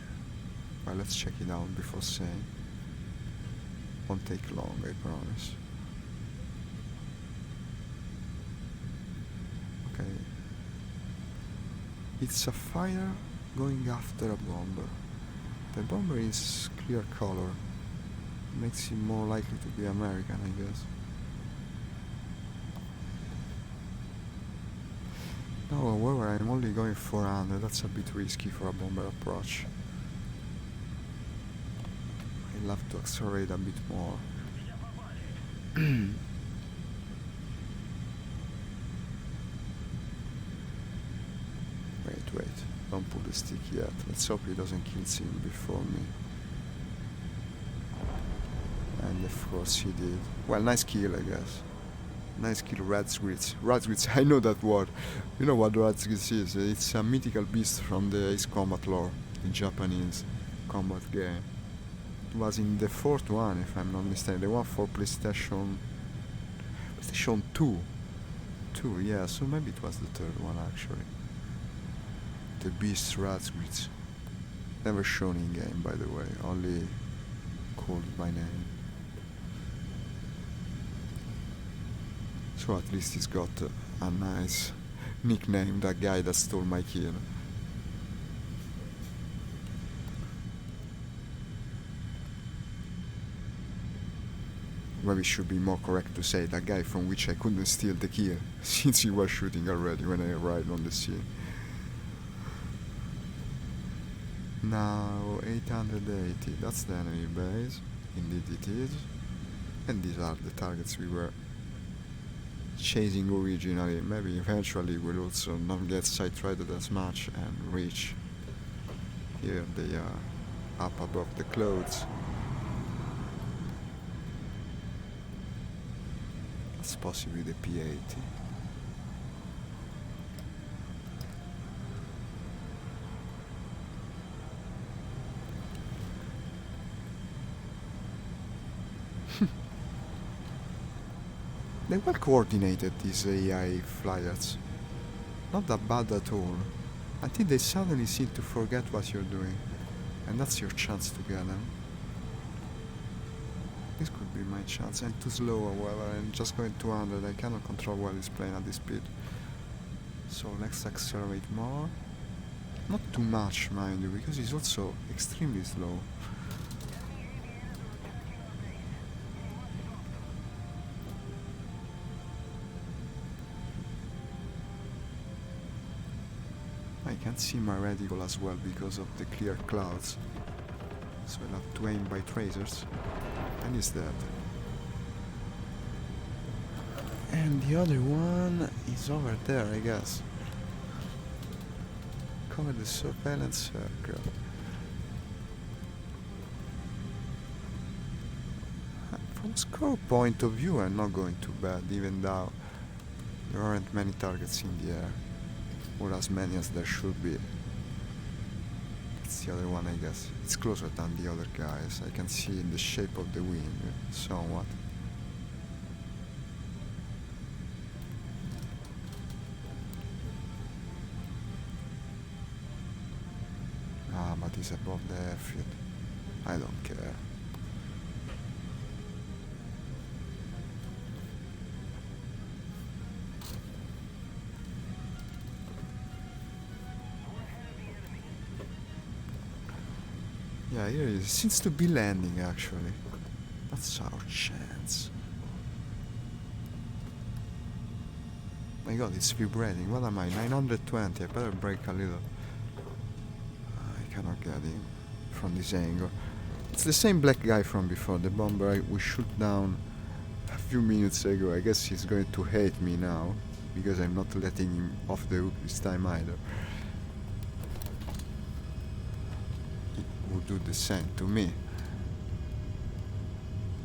Well, let's check it out before saying. Won't take long, I promise. Okay. It's a fighter going after a bomber. The bomber is clear color. Makes him more likely to be American, I guess. No, however, I'm only going 400. That's a bit risky for a bomber approach. I'll have to accelerate a bit more. Wait. Don't pull the stick yet. Let's hope he doesn't kill Sim before me. And of course he did. Well, nice kill, I guess. Nice kill, Radzwitz. Radzwitz, I know that word. You know what Radzwitz is? It's a mythical beast from the Ace Combat lore, the Japanese combat game. It was in the fourth one, if I'm not mistaken. The one for PlayStation 2. Yeah, so maybe it was the third one actually. The beast Radzwitz. Never shown in game, by the way, only called by name. So at least he's got a nice nickname, that guy that stole my kill. Maybe it should be more correct to say that guy from which I couldn't steal the kill, since he was shooting already when I arrived on the scene. Now 880, that's the enemy base, indeed it is. And these are the targets we were chasing originally. Maybe eventually we'll also not get sight-threaded as much and reach. Here they are, up above the clouds. That's possibly the P-80. They well coordinated, these AI flyers. Not that bad at all. Until they suddenly seem to forget what you're doing. And that's your chance to get them. This could be my chance. I'm too slow, however. I'm just going 200. I cannot control well this plane at this speed. So let's accelerate more. Not too much, mind you, because it's also extremely slow. I can't see my reticle as well because of the clear clouds. So I'll have to aim by tracers. And he's dead. And the other one is over there, I guess. Cover the surveillance circle. From score point of view, I'm not going too bad, even though there aren't many targets in the air. Or as many as there should be. It's the other one, I guess. It's closer than the other guys. I can see in the shape of the wing, somewhat. Ah, but he's above the airfield. I don't care. Yeah, here it seems to be landing actually. That's our chance. My god, it's vibrating. What am I? 920. I better brake a little. I cannot get in from this angle. It's the same black guy from before, the bomber we shot down a few minutes ago. I guess he's going to hate me now, because I'm not letting him off the hook this time either. Would do the same to me.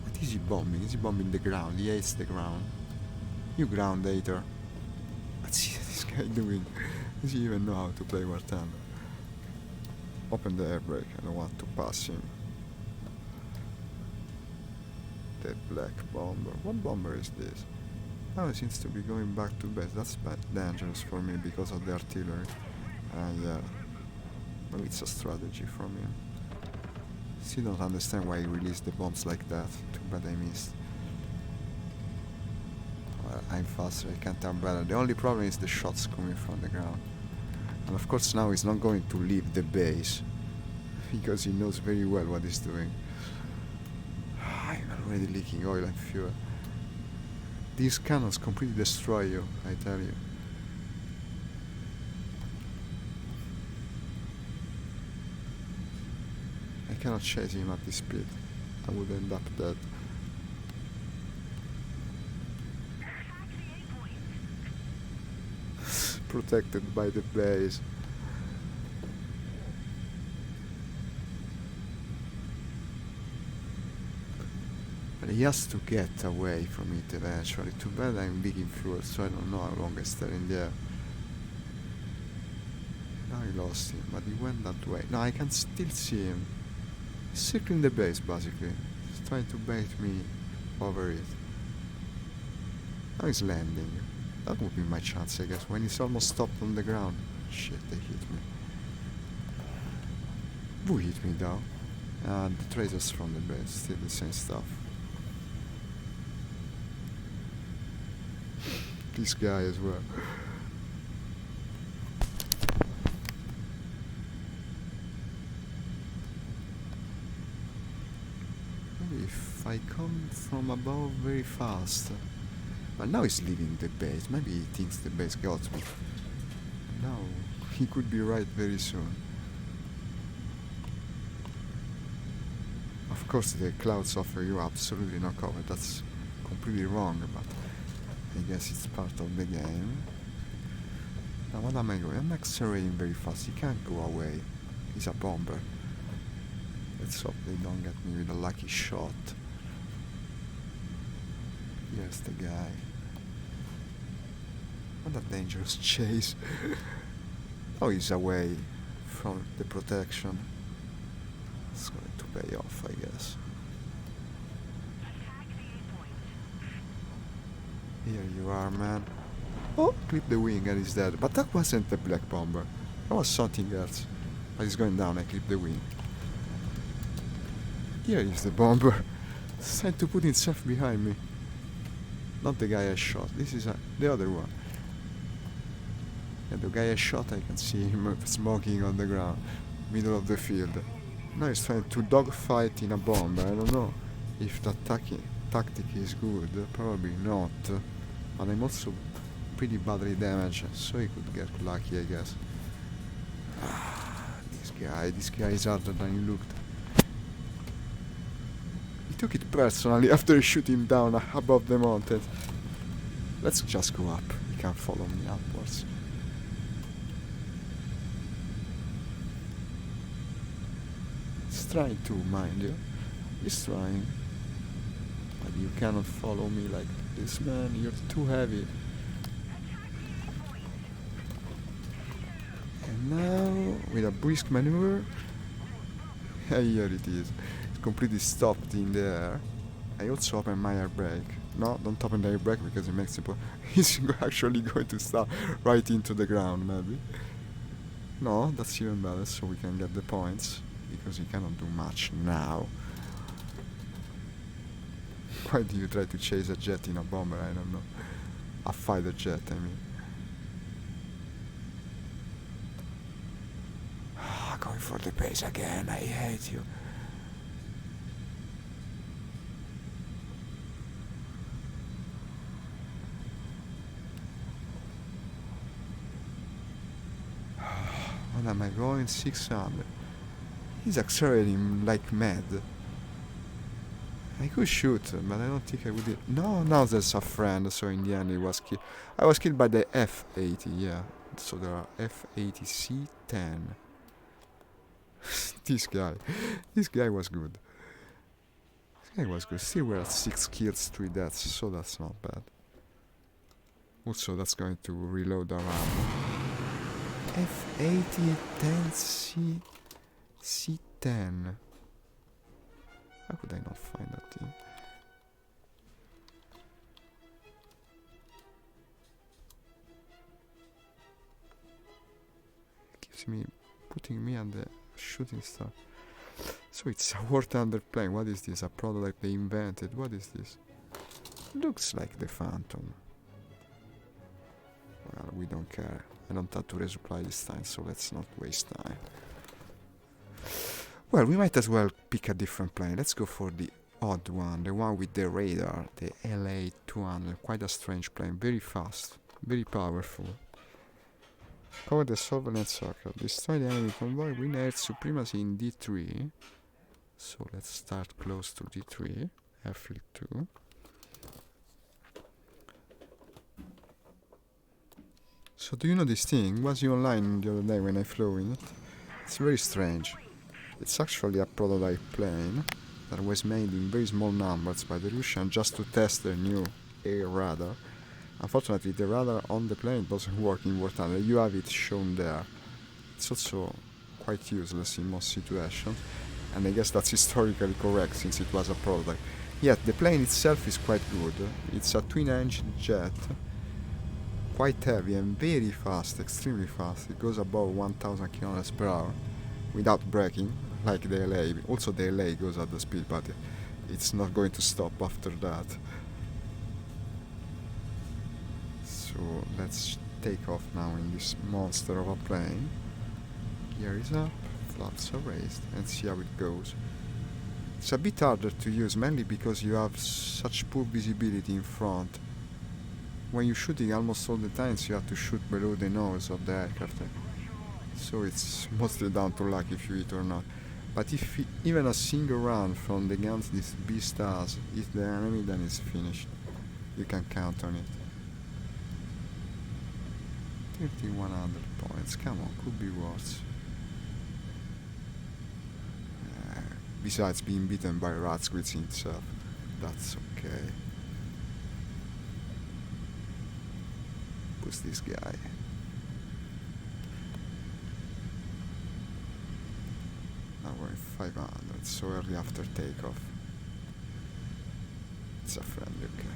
What is he bombing? Is he bombing the ground? He hates the ground. You ground hater. What's this guy doing? Does he even know how to play War Thunder? Open the air brake. I don't want to pass him. The black bomber. What bomber is this? Oh, it seems to be going back to base. That's dangerous for me because of the artillery. Yeah. Maybe it's a strategy from him. Still don't understand why he released the bombs like that. Too bad I missed. Well, I'm faster, I can't turn better. The only problem is the shots coming from the ground. And of course now he's not going to leave the base, because he knows very well what he's doing. I'm already leaking oil and fuel. These cannons completely destroy you, I tell you. cannot chase him at this speed. I would end up dead. Protected by the base. But he has to get away from it eventually. Too bad I'm big in fuel, so I don't know how long I stay in there. Now I lost him, but he went that way. No, I can still see him. He's circling the base, basically. He's trying to bait me over it. Now he's landing. That would be my chance, I guess, when he's almost stopped on the ground. Shit, they hit me. Who hit me, though? The tracers from the base, still the same stuff. This guy as well. Maybe if I come from above very fast. But now he's leaving the base. Maybe he thinks the base got me. No, he could be right very soon. Of course the clouds offer you absolutely no cover. That's completely wrong, but I guess it's part of the game. Now what am I doing? I'm accelerating very fast. He can't go away. He's a bomber. Let's hope they don't get me with a lucky shot. Here's the guy. What a dangerous chase. Oh, he's away from the protection. It's going to pay off, I guess. Here you are, man. Oh, clip the wing and he's dead. But that wasn't the black bomber. That was something else. But he's going down, I clip the wing. Here is the bomber. It's trying to put himself behind me. Not the guy I shot. This is the other one. Yeah, the guy I shot, I can see him smoking on the ground, middle of the field. Now he's trying to dogfight in a bomb. I don't know if that tactic is good. Probably not. But I'm also pretty badly damaged, so he could get lucky, I guess. This guy is harder than he looked. He took it personally after I shoot him down above the mountain. Let's just go up. He can't follow me upwards. He's trying to, mind you. He's trying. But you cannot follow me like this, man. You're too heavy. And now, with a brisk maneuver, here it is. It's completely stopped in the air. I also open my air brake. No, don't open the air brake because it makes it. He's actually going to start right into the ground, maybe. No, that's even better, so we can get the points. Because he cannot do much now. Why do you try to chase a jet in a bomber? I don't know. A fighter jet, I mean. Going for the base again, I hate you. What am I going? 600. He's accelerating like mad. I could shoot, but I don't think I would. No, now there's a friend, so in the end he was killed. I was killed by the F-80, yeah. So there are F-80C-10. This guy was good. This guy was good. Still we're at 6 kills, 3 deaths, so that's not bad. Also, that's going to reload around. F-80-10C... C10. How could I not find that thing? It keeps me putting me on the shooting star. So it's a War Thunder plane. What is this? A product they invented. What is this? Looks like the Phantom. Well, we don't care. I don't have to resupply this time, so let's not waste time. Well, we might as well pick a different plane. Let's go for the odd one, the one with the radar, the LA-200. Quite a strange plane, very fast, very powerful. Cover the surveillance circle. Destroy the enemy convoy, win air supremacy in D3. So let's start close to D3, airfield 2. So do you know this thing? Was you online the other day when I flew in it? It's very strange. It's actually a prototype plane that was made in very small numbers by the Russians just to test their new air radar. Unfortunately, the radar on the plane doesn't work in wartime. You have it shown there. It's also quite useless in most situations, and I guess that's historically correct since it was a prototype. Yet the plane itself is quite good. It's a twin-engine jet, quite heavy and very fast, extremely fast. It goes above 1000 km per hour without braking, like the LA. Also the LA goes at the speed, but it's not going to stop after that. So let's take off now in this monster of a plane. Gear is up, flaps are raised, and see how it goes. It's a bit harder to use, mainly because you have such poor visibility in front. When you're shooting almost all the times you have to shoot below the nose of the aircraft. So it's mostly down to luck if you hit or not. But if even a single round from the guns this beast has hit the enemy, then it's finished. You can count on it. 3100 points, come on, could be worse. Besides being beaten by Ratsquitz himself, that's okay. Who's this guy? Now we're in 500, so early after takeoff. It's a friendly, okay.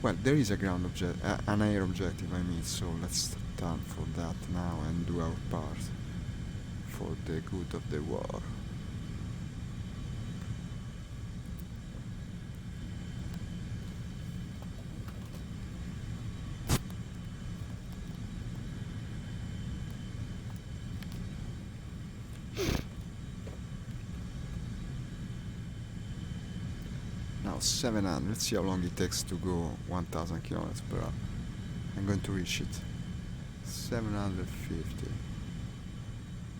Well, there is a ground object, an air objective I mean, so let's turn for that now and do our part for the good of the war. Now 700, let's see how long it takes to go 1000 km per hour. I'm going to reach it. 750.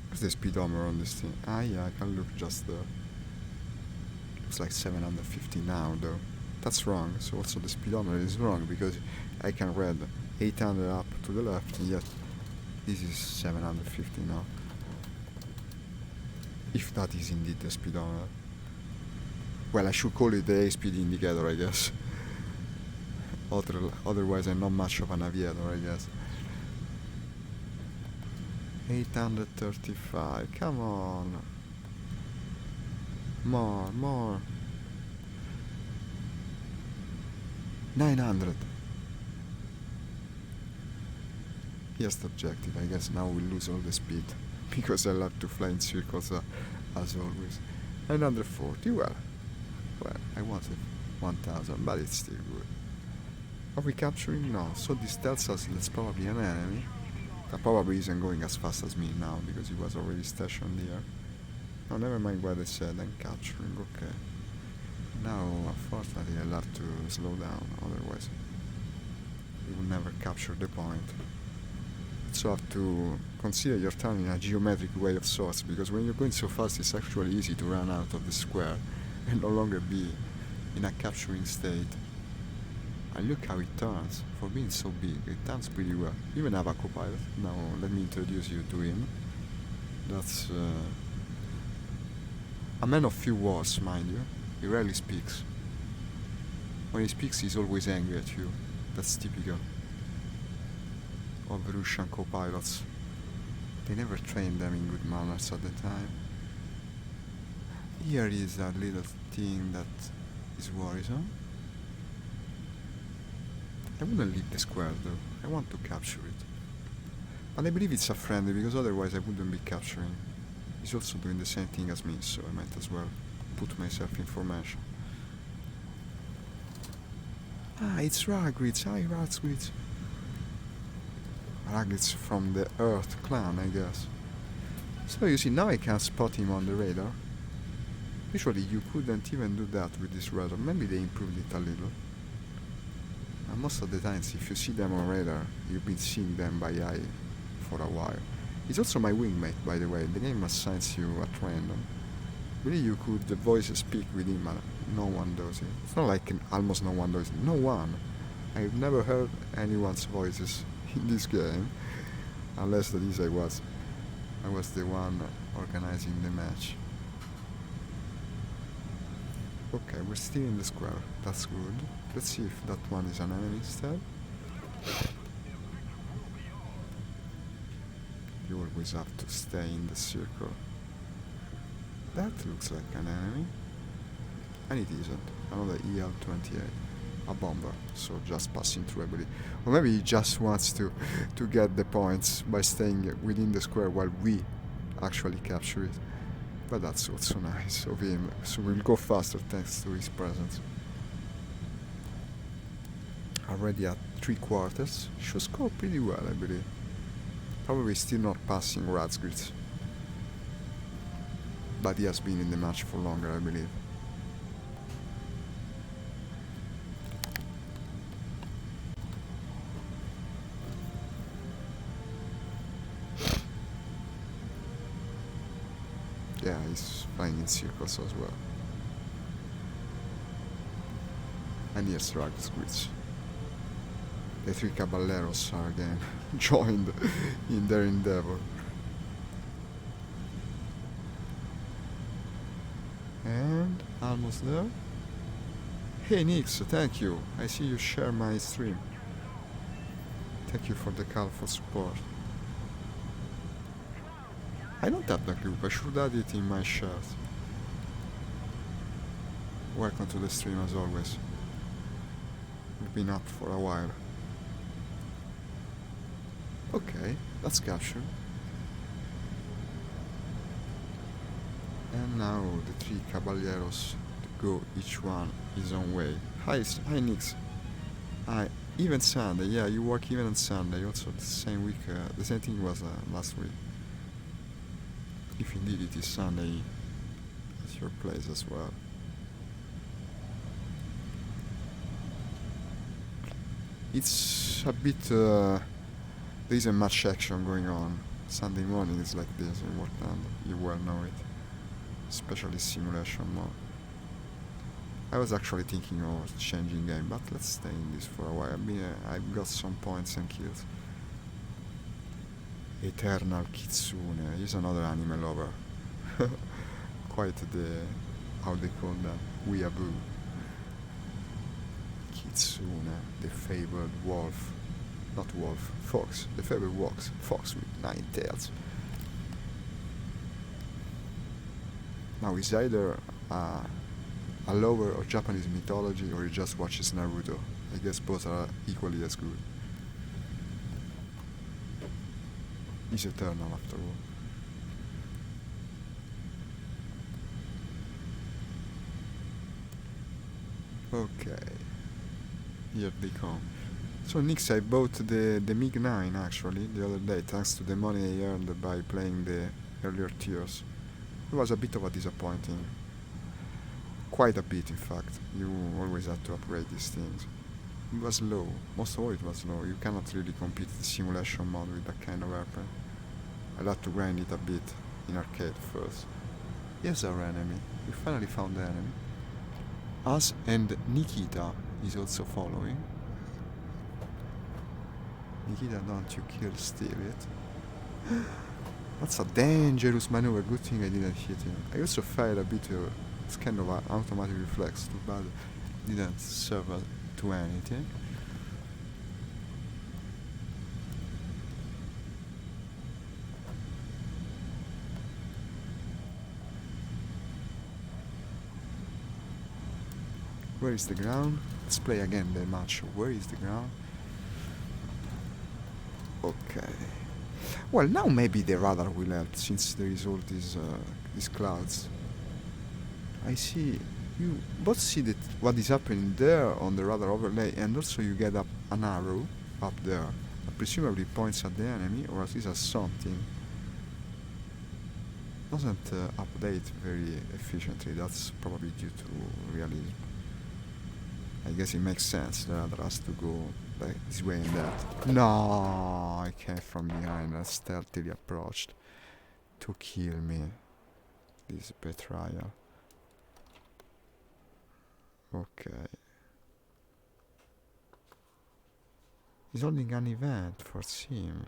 What's the speedometer on this thing? Ah yeah, I can look just there. Looks like 750 now though. That's wrong, so also the speedometer is wrong because I can read 800 up to the left and yet this is 750 now. If that is indeed the speedometer. Well, I should call it the airspeed indicator, I guess. Otherwise I'm not much of an aviator, I guess. 835, come on. More. 900. Here's the objective, I guess now we'll lose all the speed. Because I'll have to fly in circles as always. 940, well, I wanted 1000, but it's still good. Are we capturing? No, so this tells us that's probably an enemy. That probably isn't going as fast as me now because he was already stationed here. No, never mind what I said, I'm capturing, okay. Now, unfortunately, I'll have to slow down, otherwise we will never capture the point. So have to consider your turn in a geometric way of sorts, because when you're going so fast it's actually easy to run out of the square and no longer be in a capturing state. And look how it turns. For being so big, it turns pretty well. Even have a co-pilot. Now let me introduce you to him. That's a man of few words, mind you. He rarely speaks. When he speaks he's always angry at you. That's typical of Russian co-pilots. They never trained them in good manners at the time. Here is a little thing that is worrisome. I wouldn't leave the square though, I want to capture it. But I believe it's a friendly because otherwise I wouldn't be capturing. He's also doing the same thing as me, so I might as well put myself in formation. Ah, it's Ragwitz, hi Ragwitz. Ragwitz from the Earth clan, I guess. So you see, now I can spot him on the radar. Usually you couldn't even do that with this radar, maybe they improved it a little. And most of the times if you see them on radar, you've been seeing them by eye for a while. He's also my wingmate, by the way. The game assigns you at random. Really, you could voice speak with him, but no one does it. It's not like almost no one does it. No one. I've never heard anyone's voices in this game, unless that is I was the one organizing the match. Okay, we're still in the square. That's good. Let's see if that one is an enemy instead. You always have to stay in the circle. That looks like an enemy. And it isn't. Another EL-28. A bomber. So just passing through, I believe. Or maybe he just wants to get the points by staying within the square while we actually capture it. But that's also nice of him. So we'll go faster thanks to his presence. Already at 3/4. Should score pretty well, I believe. Probably still not passing Razgrit. But he has been in the match for longer, I believe. Yeah, he's flying in circles as well. And here's Razgrit. The three Caballeros are again joined in their endeavor. And almost there. Hey Nix, thank you. I see you share my stream. Thank you for the call for support. I don't have the group, I should add it in my shirt. Welcome to the stream as always. We've been up for a while. Okay, that's captured. And now the three Caballeros go each one his own way. Hi Nix. Hi, even Sunday, yeah, you work even on Sunday, also the same week, the same thing was last week. If indeed it is Sunday at your place as well. It's a bit, there isn't much action going on. Sunday morning is like this in War Thunder, you well know it. Especially simulation mode. I was actually thinking of changing game, but let's stay in this for a while. I mean, I've got some points and kills. Eternal Kitsune, he's another anime lover. Quite the, how they call that, weeaboo. Kitsune, the favored wolf. Not wolf, fox. The favored fox with 9 tails. Now he's either a lover of Japanese mythology or he just watches Naruto. I guess both are equally as good. He's eternal after all. Okay. Here they come. So Nix, I bought the MiG-9 actually the other day thanks to the money I earned by playing the earlier tiers. It was a bit of a disappointing. Quite a bit in fact. You always have to upgrade these things. It was low. Most of all it was low. You cannot really compete the simulation mode with that kind of airplane. I'll have to grind it a bit in arcade first. Here's our enemy. We finally found the enemy. Us and Nikita is also following. Nikita, don't you kill Steve yet. That's a dangerous maneuver. Good thing I didn't hit him. I also fired a bit of... It's kind of an automatic reflex. Too bad didn't serve to anything. Where is the ground? Let's play again the match. Where is the ground? Okay. Well, now maybe the radar will help since there is all these clouds. I see. You both see that what is happening there on the radar overlay, and also you get up an arrow up there that presumably points at the enemy, or at least at something. Doesn't update very efficiently. That's probably due to realism. I guess it makes sense. The radar has to go this way and that. No, I came from behind and stealthily approached to kill me. This betrayal. Okay. He's holding an event for Sim.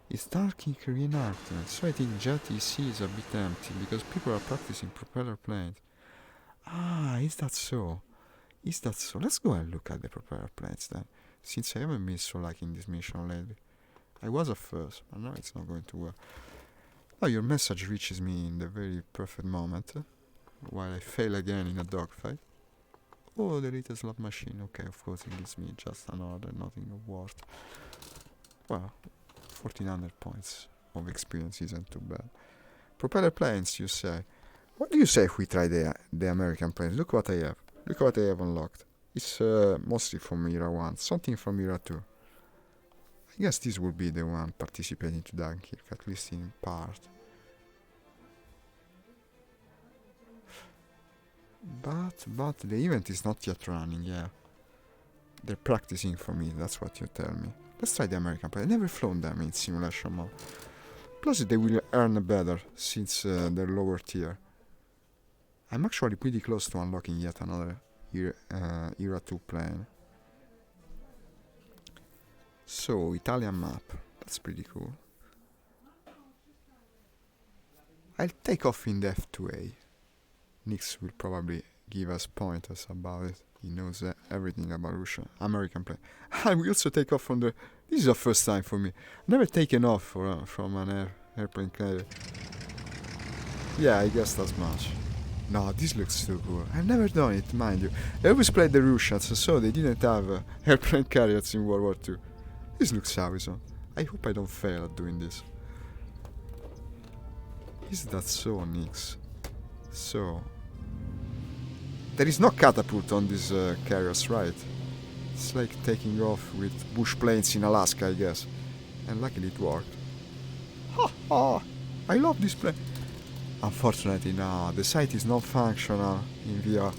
It's dark in Korean afternoon, so I think JTC is a bit empty because people are practicing propeller planes. Ah, is that so? Is that so? Let's go and look at the propeller planes then, since I haven't been so liking this mission lately. I was at first, but now it's not going to work. Oh, your message reaches me in the very perfect moment, while I fail again in a dogfight. Oh, the little slot machine. Okay, of course it gives me just another nothing of worth. Well, 1400 points of experience isn't too bad. Propeller planes, you say? What do you say if we try the American planes? Look what I have. Look what I have unlocked. It's mostly from Era 1, something from Era 2. I guess this will be the one participating to Dunkirk, at least in part. But the event is not yet running, yeah. They're practicing for me, that's what you tell me. Let's try the American plane. I've never flown them in simulation mode. Plus they will earn better, since they're lower tier. I'm actually pretty close to unlocking yet another Era 2 plane. So, Italian map. That's pretty cool. I'll take off in the F2A. Nix will probably give us pointers about it. He knows everything about Russia. American plane. I will also take off from the... This is the first time for me. I've never taken off from an airplane carrier. Yeah, I guess that's much. No, this looks too cool. I've never done it, mind you. I always played the Russians, so they didn't have airplane carriers in World War II. This looks awesome. I hope I don't fail at doing this. Is that so, Nix? So... There is no catapult on these carriers, right? It's like taking off with bush planes in Alaska, I guess. And luckily it worked. Ha ha! I love this plane. Unfortunately, no, the sight is not functional in VR.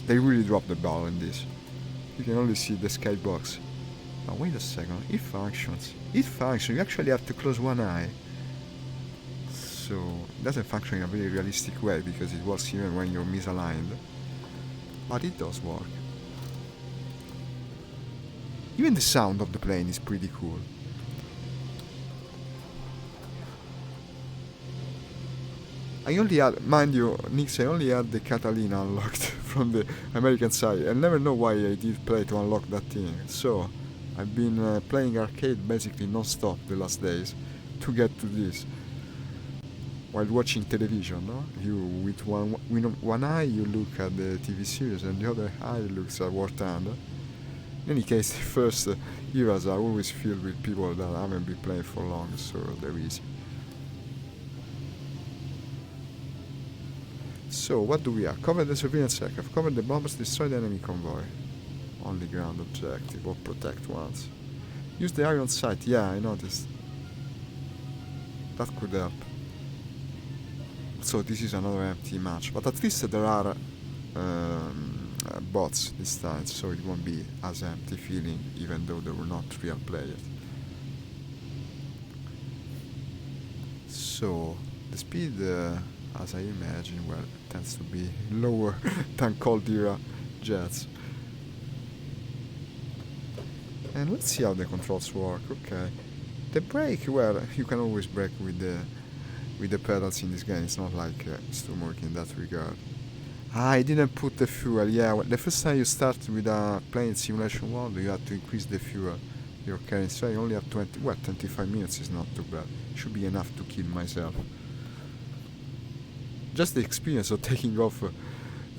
They really dropped the ball in this. You can only see the skybox. Now wait a second, it functions. It functions, you actually have to close one eye. So, it doesn't function in a very realistic way because it works even when you're misaligned. But it does work. Even the sound of the plane is pretty cool. I only had, mind you, Nix, I only had the Catalina unlocked from the American side. I never know why I did play to unlock that thing. So, I've been playing arcade basically non-stop the last days to get to this. While watching television, no? You with one eye you look at the TV series and the other eye looks at War Thunder. In any case, the first eras are always filled with people that haven't been playing for long, so they're easy. So, what do we have? Cover the surveillance aircraft, cover the bombers, destroy the enemy convoy. Only ground objective, or protect ones. Use the iron sight, yeah, I noticed. That could help. So this is another empty match, but at least there are bots this time, so it won't be as empty feeling, even though there were not real players. So the speed, as I imagine, well, tends to be lower than Cold Era jets. And let's see how the controls work. Okay, the brake, well, you can always brake with the pedals in this game. It's not like it's too work in that regard. I didn't put the fuel. Yeah, well, the first time you start with a plane simulation world, you have to increase the fuel you're carrying. So I only have 25 minutes is not too bad. Should be enough to kill myself. Just the experience of taking off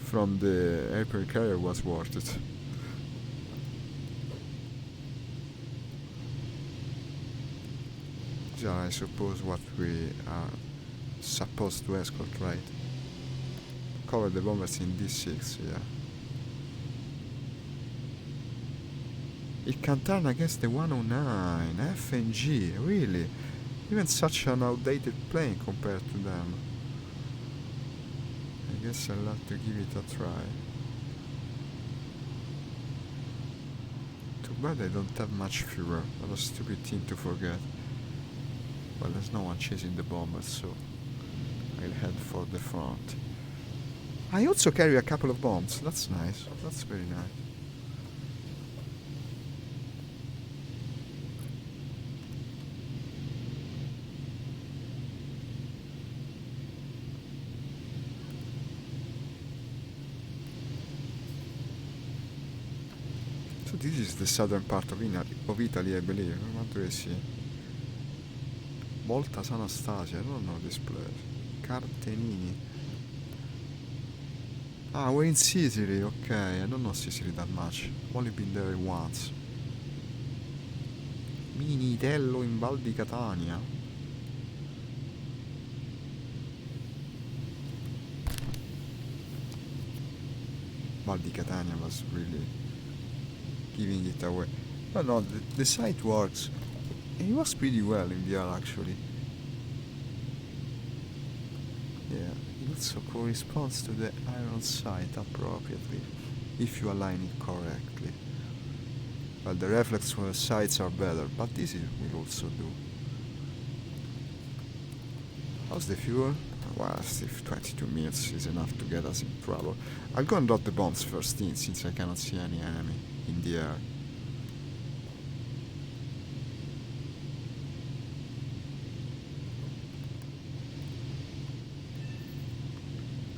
from the airplane carrier was worth it. Yeah, I suppose what we are supposed to escort, right? Cover the bombers in D6, yeah. It can turn against the 109, F and G, really? Even such an outdated plane compared to them. I guess I'll have to give it a try. To But I don't have much fuel. What a stupid thing to forget. Well, there's no one chasing the bombers, so I'll head for the front. I also carry a couple of bombs. That's nice. That's very nice. So this is the southern part of Italy, I believe. What do I see? Volta San Anastasia. I don't know this place. Cartenini. Ah, we're in Sicily. Okay, I don't know Sicily that much. I've only been there once. Minitello in Val di Catania. Val di Catania was really giving it away. But no, the site works. It works pretty well in VR actually. Yeah, it also corresponds to the iron sight appropriately, if you align it correctly. Well, the reflex sights are better, but this will also do. How's the fuel? Well, if 22 minutes is enough to get us in trouble. I'll go and drop the bombs first in, since I cannot see any enemy in the air.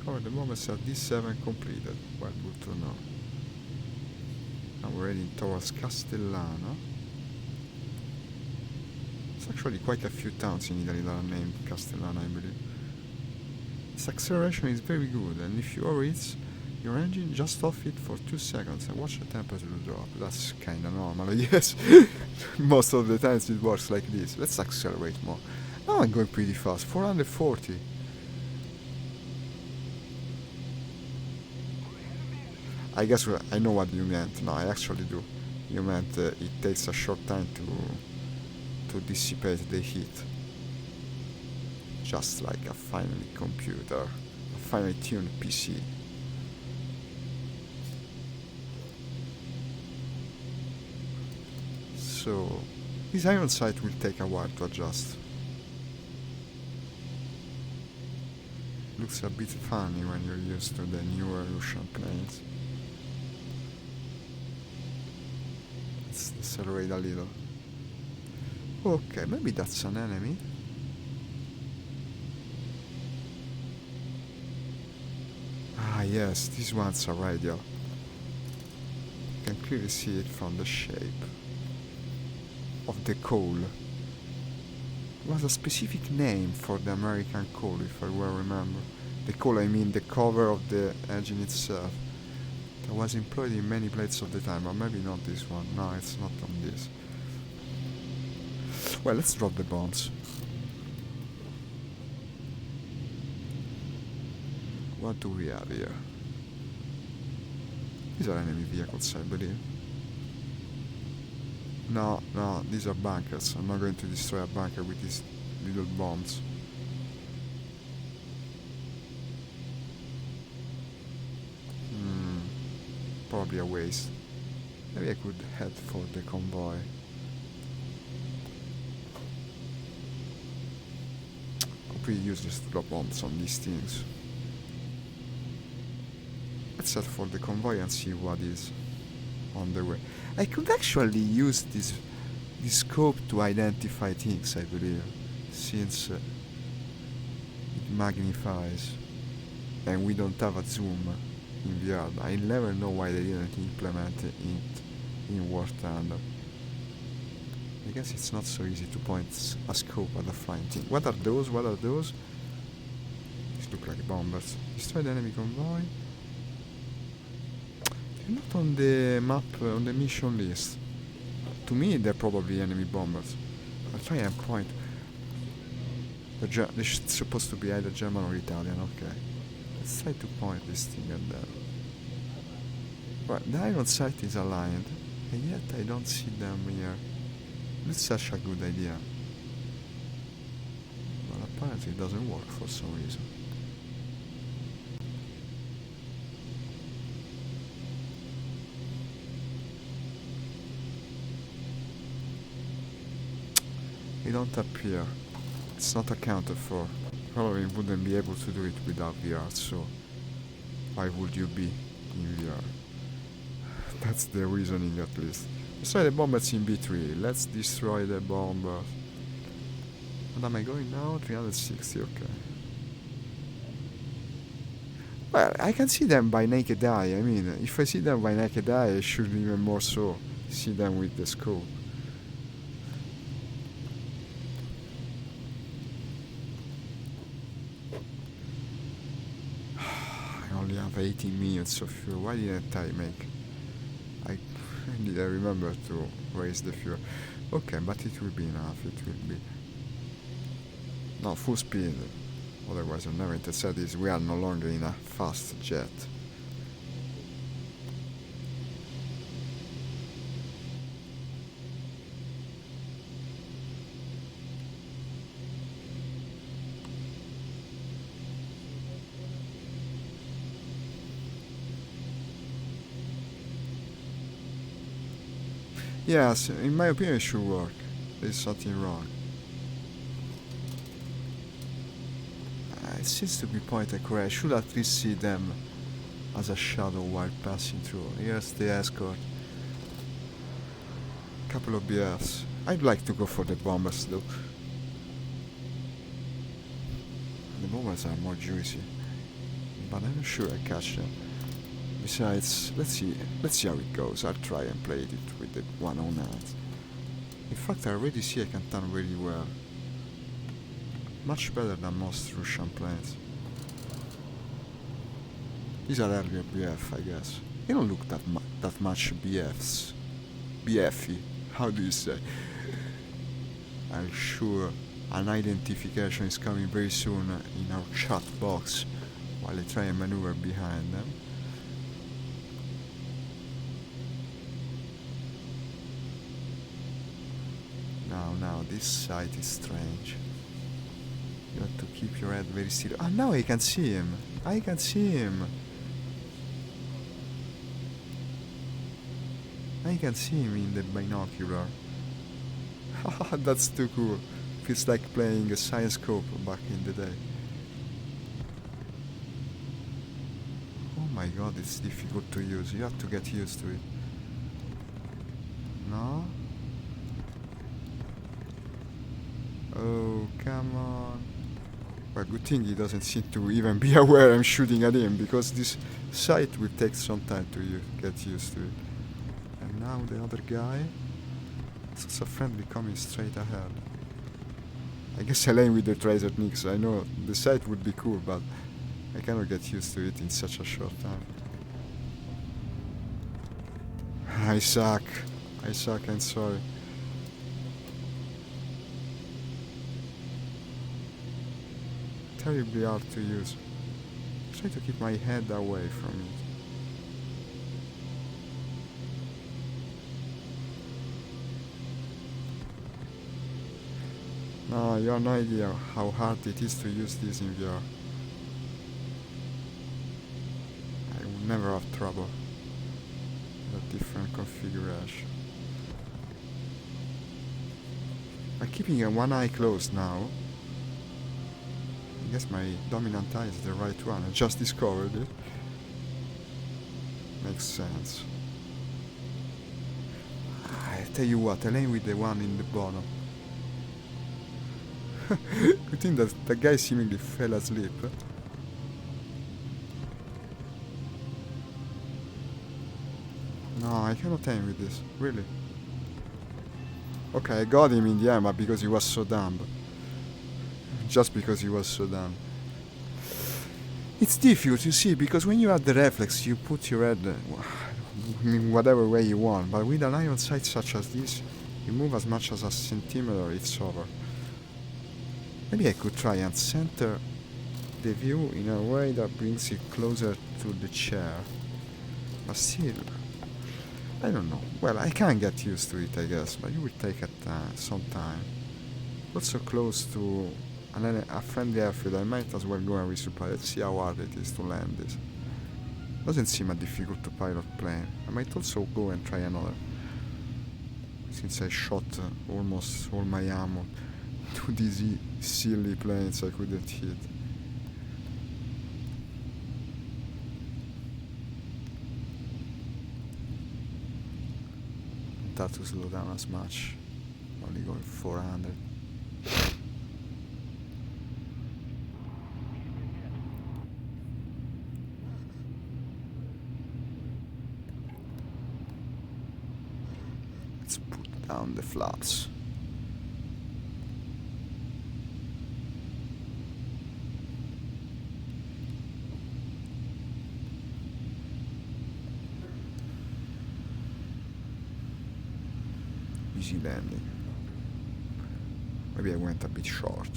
Oh, the bombers are D7 completed. Well, good to know. Now we're heading towards Castellana. There's actually quite a few towns in Italy that are named Castellana, I believe. Its acceleration is very good, and if you overheat your engine, just off it for 2 seconds and watch the temperature drop. That's kinda normal, I guess. Most of the times it works like this. Let's accelerate more. Now I'm going pretty fast, 440. I guess I know what you meant. No, I actually do. You meant it takes a short time to dissipate the heat. Just like a finely computer, a finely tuned PC. So, this iron sight will take a while to adjust. Looks a bit funny when you're used to the newer Russian planes. Let's decelerate a little. Okay, maybe that's an enemy. Ah yes, these ones are ideal. You can clearly see it from the shape of the coal. It was a specific name for the American coal, if I well remember. The coal, I mean the cover of the engine itself. That was employed in many plates of the time, but maybe not this one. No, it's not on this. Well, let's drop the bombs. What do we have here? These are enemy vehicles, I believe. No, these are bunkers. I'm not going to destroy a bunker with these little bombs. Probably a waste. Maybe I could head for the convoy. Pretty useless to drop bombs on these things. Let's head for the convoy and see what is on the way. I could actually use this scope to identify things, I believe, since it magnifies and we don't have a zoom in VR. I never know why they didn't implement it in War Thunder. I guess it's not so easy to point a scope at a flying thing. What are those? What are those? These look like bombers. Destroy the enemy convoy. They're not on the map, on the mission list. To me, they're probably enemy bombers. I'll try and point. They're supposed to be either German or Italian, okay. Let's try to point this thing at them. Right, the iron sight is aligned, and yet I don't see them here. It's such a good idea. But apparently it doesn't work for some reason. don't appear. It's not accounted for. Probably wouldn't be able to do it without VR, so why would you be in VR? That's the reasoning at least. Destroy the bombers in B3. Let's destroy the bombers. What am I going now? 360, okay. Well, I can see them by naked eye. I mean, if I see them by naked eye, I should even more so see them with the scope. I only have 18 minutes of fuel. Why didn't I make... I did I remember to raise the fuel. Okay, but it will be enough. It will be... No, full speed. Otherwise, I'll never intercept this. We are no longer in a fast jet. Yes, in my opinion, it should work. There's something wrong. It seems to be point accurate. I should at least see them as a shadow while passing through. Here's the escort. Couple of BFs. I'd like to go for the bombers though. The bombers are more juicy, but I'm not sure I catch them. Besides, let's see how it goes. I'll try and play it with the one on hand. In fact, I already see I can turn very well. Much better than most Russian planes. These are earlier BF, I guess. They don't look that much BFs. BFy. How do you say? I'm sure an identification is coming very soon in our chat box while I try and maneuver behind them. Now, this sight is strange. You have to keep your head very still. Ah, now I can see him. I can see him. I can see him in the binocular. Haha, that's too cool. Feels like playing a science scope back in the day. Oh my god, it's difficult to use. You have to get used to it. No? Oh, come on. Well, good thing he doesn't seem to even be aware I'm shooting at him, because this sight will take some time to get used to it. And now the other guy. It's a friendly coming straight ahead. I guess I'll aim with the tracer techniques. I know the sight would be cool, but I cannot get used to it in such a short time. I suck, I'm sorry. Terribly hard to use. Try to keep my head away from it. No, you have no idea how hard it is to use this in VR. I would never have trouble with a different configuration. By keeping one eye closed now, I guess my dominant eye is the right one. I just discovered it. Makes sense. I tell you what, I'll aim with the one in the bottom. Good thing that the guy seemingly fell asleep. No, I cannot aim with this, really. Okay, I got him in the end, but because he was so dumb. Just because he was so dumb. It's difficult, you see, because when you have the reflex, you put your head in whatever way you want, but with an ion sight such as this, you move as much as a centimeter, it's over. Maybe I could try and center the view in a way that brings it closer to the chair. But still, I don't know. Well, I can get used to it, I guess, but it will take some time. Also close to a friendly airfield, I might as well go and resupply. Let's see how hard it is to land this. Doesn't seem a difficult to pilot plane. I might also go and try another, since I shot almost all my ammo. to these silly planes I couldn't hit. That to slow down as much. Only going 400. Let's put down the flaps. Easy landing. Maybe I went a bit short.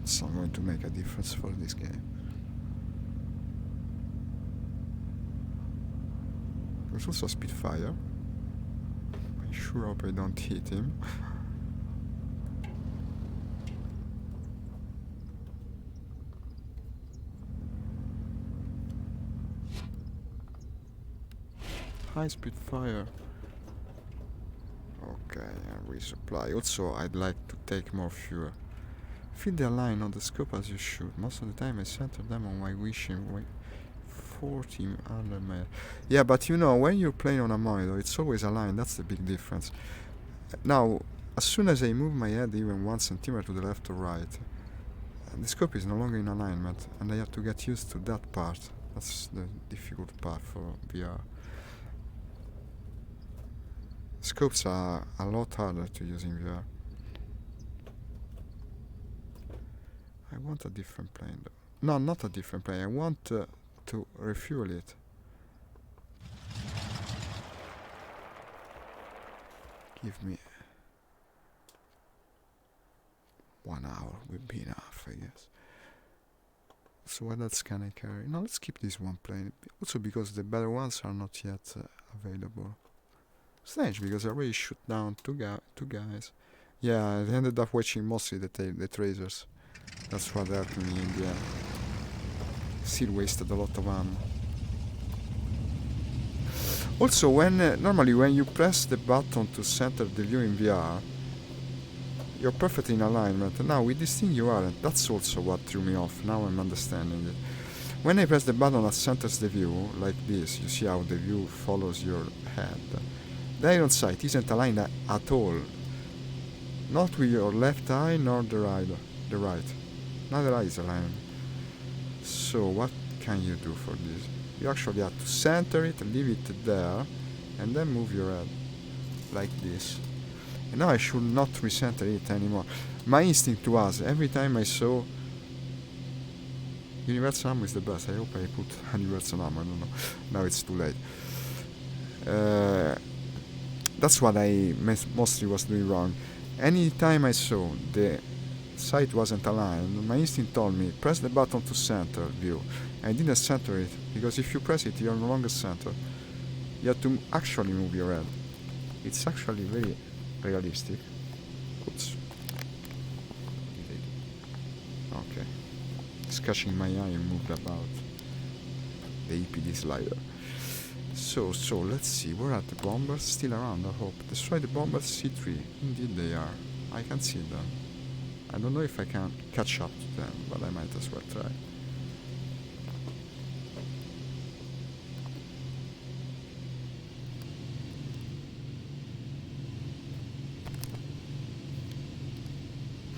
It's not going to make a difference for this game. There's also a Spitfire. I sure hope I don't hit him. High Spitfire. Okay, and resupply. Also, I'd like to take more fuel. Feed the line on the scope as you should. Most of the time I center them on my wishing way. 1400 meters. Yeah, but you know, when you're playing on a monitor, it's always aligned. That's the big difference. Now, as soon as I move my head even 1 centimeter to the left or right, the scope is no longer in alignment, and I have to get used to that part. That's the difficult part for VR. Scopes are a lot harder to use in VR. I want a different plane though. No, not a different plane. I want to refuel it. Give me 1 hour would be enough, I guess. So what else can I carry? No, let's keep this one plane. Also because the better ones are not yet available. Strange, because I already shot down two guys. Yeah, I ended up watching mostly the tracers. That's what happened to me in the end. Still wasted a lot of ammo. Also, normally when you press the button to center the view in VR, you're perfectly in alignment. Now with this thing you aren't. That's also what threw me off. Now I'm understanding it. When I press the button that centers the view, like this, you see how the view follows your head. The iron sight isn't aligned at all. Not with your left eye nor the right. Neither eye is aligned. So what can you do for this? You actually have to center it, leave it there, and then move your head. Like this. And now I should not recenter it anymore. My instinct was, every time I saw universal ammo is the best. I hope I put universal ammo, I don't know. Now it's too late. That's what I mostly was doing wrong. Any time I saw the sight wasn't aligned, my instinct told me, press the button to center view. I didn't center it, because if you press it, you're no longer centered. You have to actually move your head. It's actually very realistic. Oops. Okay. It's catching my eye and moved about. The EPD slider. So let's see, where are the bombers? Still around, I hope. Destroy the bombers, C3. Indeed they are. I can see them. I don't know if I can catch up to them, but I might as well try.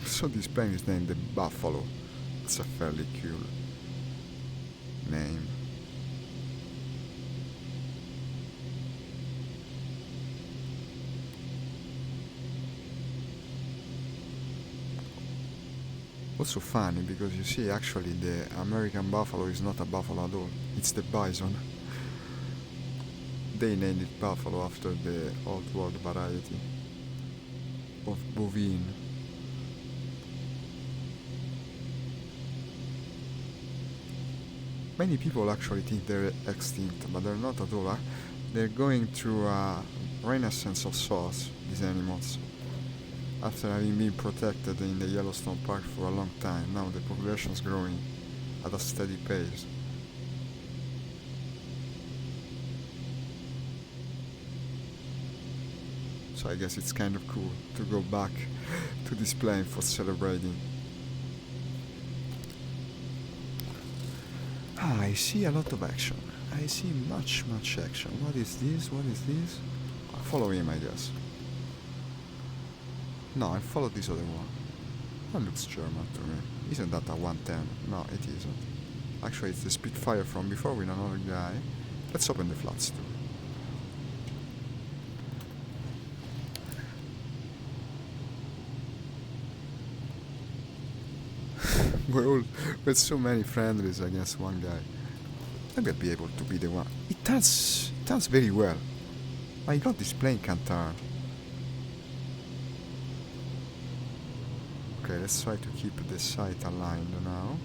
So this plane is named the Buffalo. It's a fairly cool name. Also funny because you see actually the American buffalo is not a buffalo at all, it's the bison. They named it buffalo after the old world variety of bovine. Many people actually think they're extinct, but they're not at all. They're going through a renaissance of sorts, these animals. After having been protected in the Yellowstone Park for a long time, now the population is growing at a steady pace. So I guess it's kind of cool to go back to this plane for celebrating. I see a lot of action. I see much action. What is this? What is this? I'll follow him, I guess. No, I'll follow this other one. That looks German to me. Isn't that a 110? No, it isn't. Actually, it's the Spitfire from before with another guy. Let's open the flats too. We're so many friendlies against one guy. Maybe I'll be able to be the one. It turns very well. My god, this plane can turn. Okay, let's try to keep the sight aligned now.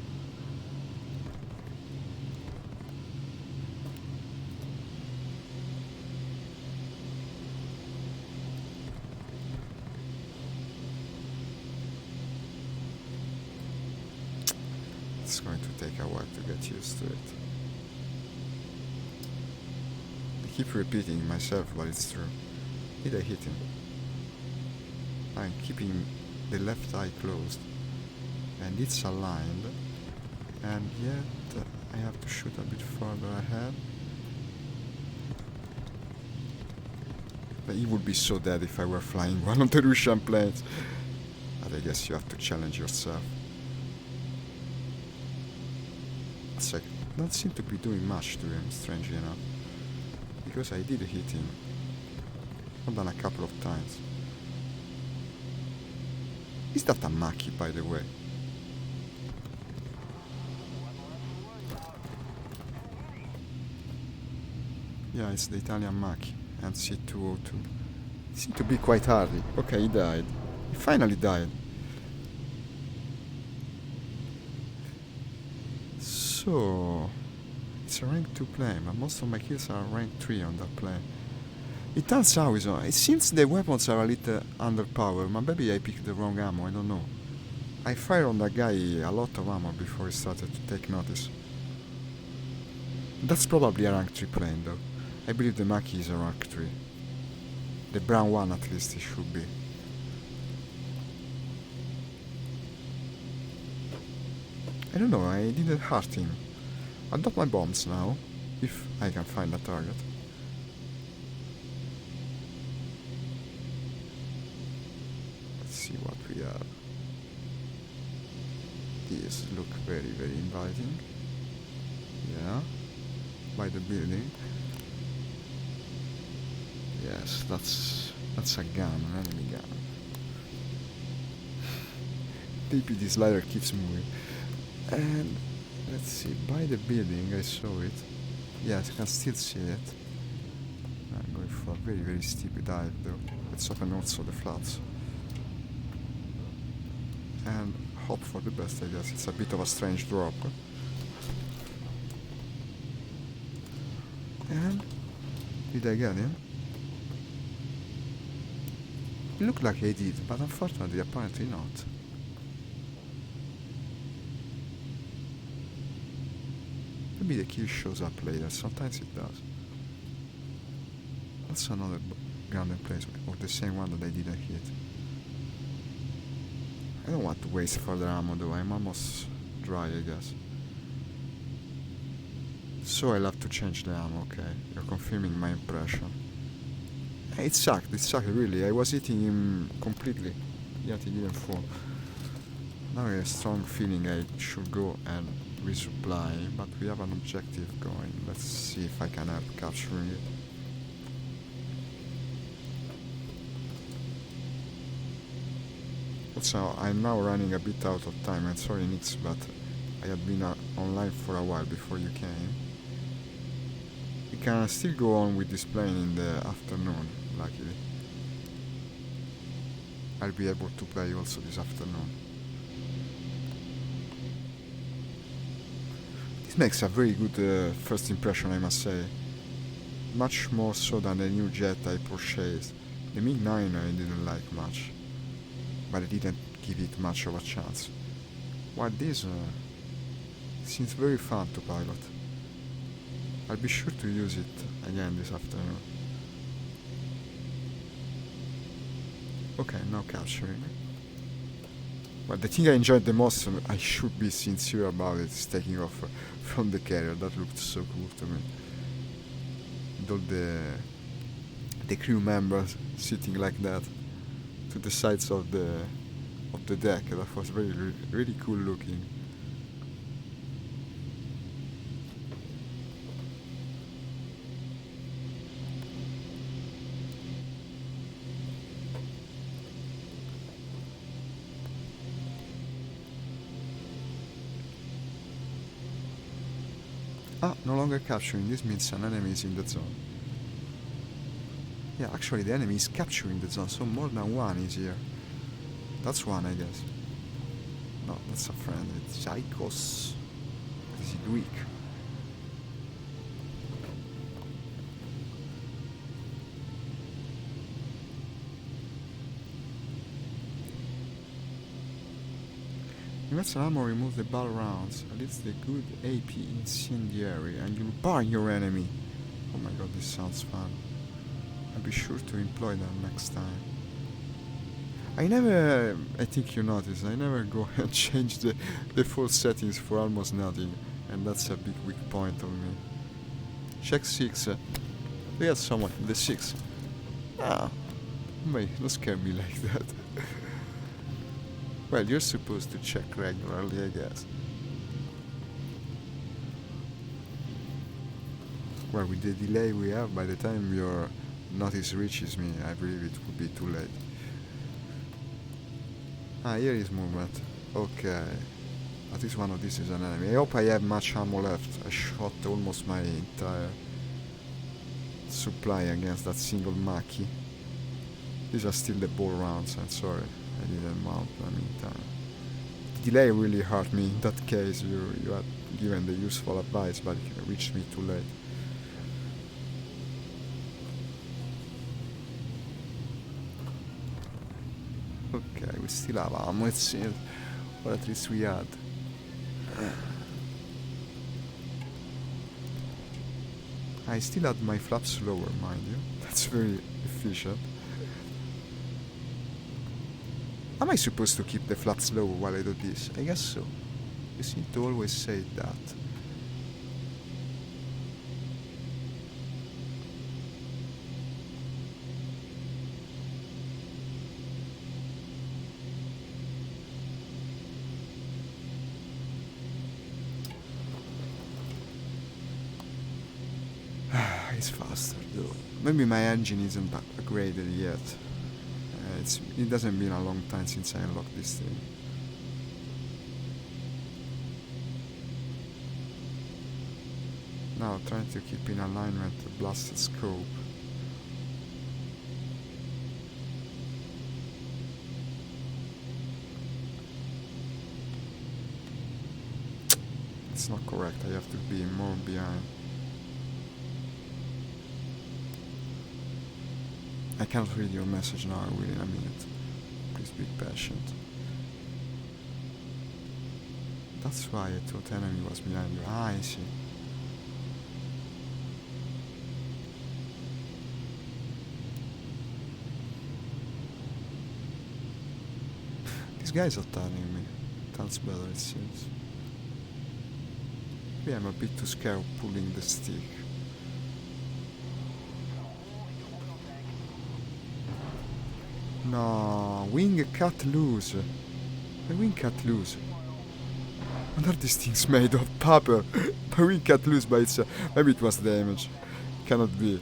It's going to take a while to get used to it. I keep repeating myself, but it's true. Did I hit him? I'm keeping the left eye closed, and it's aligned, and yet I have to shoot a bit further ahead. But he would be so dead if I were flying one of the Russian planes. But I guess you have to challenge yourself. Sec, don't seem to be doing much to him, strangely enough. Because I did hit him. More than a couple of times. Is that a Macchi, by the way? Yeah, it's the Italian Macchi, NC202. It seemed to be quite hardy. Okay, he died. He finally died. So, it's a rank 2 plane, but most of my kills are rank 3 on that plane. It turns out, it seems the weapons are a little underpowered, but maybe I picked the wrong ammo, I don't know. I fired on that guy a lot of ammo before he started to take notice. That's probably a rank 3 plane though. I believe the Macchi is a rank 3. The brown one at least it should be. I don't know, I didn't hurt him. I'll drop my bombs now, if I can find a target. Let's see what we have. These look very inviting. Yeah, by the building. Yes, that's a gun, an enemy gun. DPD slider keeps moving. And let's see, by the building I saw it. Yes, I can still see it. I'm going for a very steep dive though. Let's open also the flats. And hope for the best, I guess. It's a bit of a strange drop. And did I get him? It looked like I did, but unfortunately apparently not. Maybe the kill shows up later, sometimes it does. That's another gun in place, or the same one that I didn't hit. I don't want to waste further ammo though, I'm almost dry I guess. So I'll have to change the ammo, okay. You're confirming my impression. It sucked really, I was hitting him completely, yet he didn't fall. Now I have a strong feeling I should go and resupply, but we have an objective going. Let's see if I can help capturing it. Also, I'm now running a bit out of time, I'm sorry Nix, but I had been online for a while before you came. We can still go on with this plane in the afternoon, luckily. I'll be able to play also this afternoon. This makes a very good first impression, I must say. Much more so than the new jet I purchased. The MiG-9 I didn't like much, but I didn't give it much of a chance. While this seems very fun to pilot. I'll be sure to use it again this afternoon. Okay, no capturing. Well, the thing I enjoyed the most, I should be sincere about it, is taking off from the carrier. That looked so cool to me. With all the crew members sitting like that to the sides of the deck. That was really cool looking. Ah, no longer capturing. This means an enemy is in the zone. Yeah, actually the enemy is capturing the zone, so more than one is here. That's one, I guess. No, that's a friend. It's Icos. Is he Greek? Universal Armor remove the battle rounds, leaves the good AP incendiary, and you'll burn your enemy. Oh my god, this sounds fun. I'll be sure to employ that next time. I think you noticed, I never go and change the default settings for almost nothing, and that's a big weak point of me. Check 6. We have someone in the 6. Ah, mate, don't scare me like that. Well, you're supposed to check regularly, I guess. Well, with the delay we have, by the time your notice reaches me, I believe it would be too late. Ah, here is movement. Okay. At least one of these is an enemy. I hope I have much ammo left. I shot almost my entire supply against that single Maki. These are still the ball rounds, I'm sorry. I didn't mount them in time. The delay really hurt me. In that case, you had given the useful advice, but it reached me too late. Okay, we still have ammo, it seems. Or at least we had. I still had my flaps lower, mind you. That's very efficient. Am I supposed to keep the flaps low while I do this? I guess so. You seem to always say that. It's faster though. Maybe my engine isn't upgraded yet. It doesn't been a long time since I unlocked this thing. Now trying to keep in alignment the blasted scope. It's not correct, I have to be more behind. I can't read your message now, I will in a minute. Please be patient. That's why I thought enemy was behind you. Ah, I see. These guys are turning me. That's better, it seems. Maybe I'm a bit too scared of pulling the stick. No, wing cut loose. My wing cut loose. What are these things made of? Paper. My wing cut loose by itself. Maybe it was damage. Cannot be.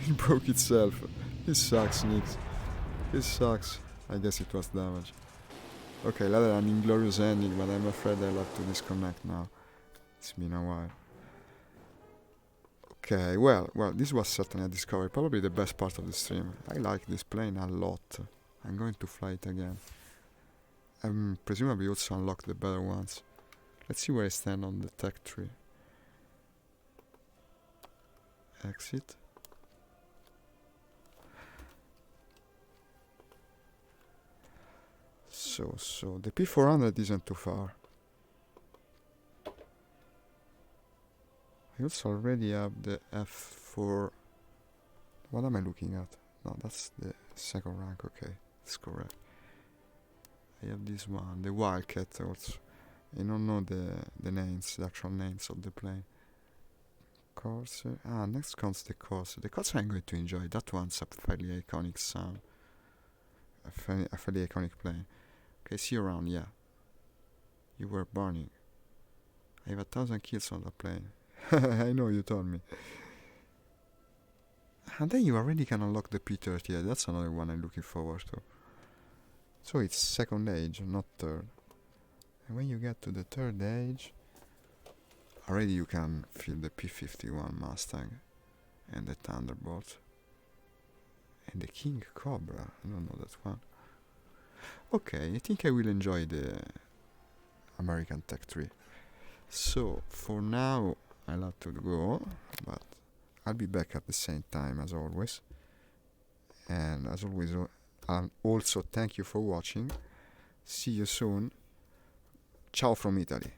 It broke itself. This sucks, Nix. This sucks. I guess it was damage. Okay, rather an inglorious ending, but I'm afraid I'll have to disconnect now. It's been a while. Okay, well, this was certainly a discovery. Probably the best part of the stream. I like this plane a lot. I'm going to fly it again. Presumably also unlock the better ones. Let's see where I stand on the tech tree. Exit. So the P400 isn't too far. I also already have the F4. What am I looking at? No, that's the second rank, okay. That's correct. I have this one, the Wildcat also. I don't know the names, the actual names of the plane. Corsair. Next comes the Corsair. The Corsair I'm going to enjoy. That one's a fairly iconic sound. A fairly iconic plane. Okay, see you around, yeah. You were burning. I have 1,000 kills on the plane. I know, you told me. And then you already can unlock the P-38. That's another one I'm looking forward to. So it's second age, not third. And when you get to the third age, already you can feel the P-51 Mustang and the Thunderbolt and the King Cobra. I don't know that one. Okay, I think I will enjoy the American Tech 3. So for now I'll have to go, but I'll be back at the same time as always. And as always, also thank you for watching. See you soon. Ciao from Italy.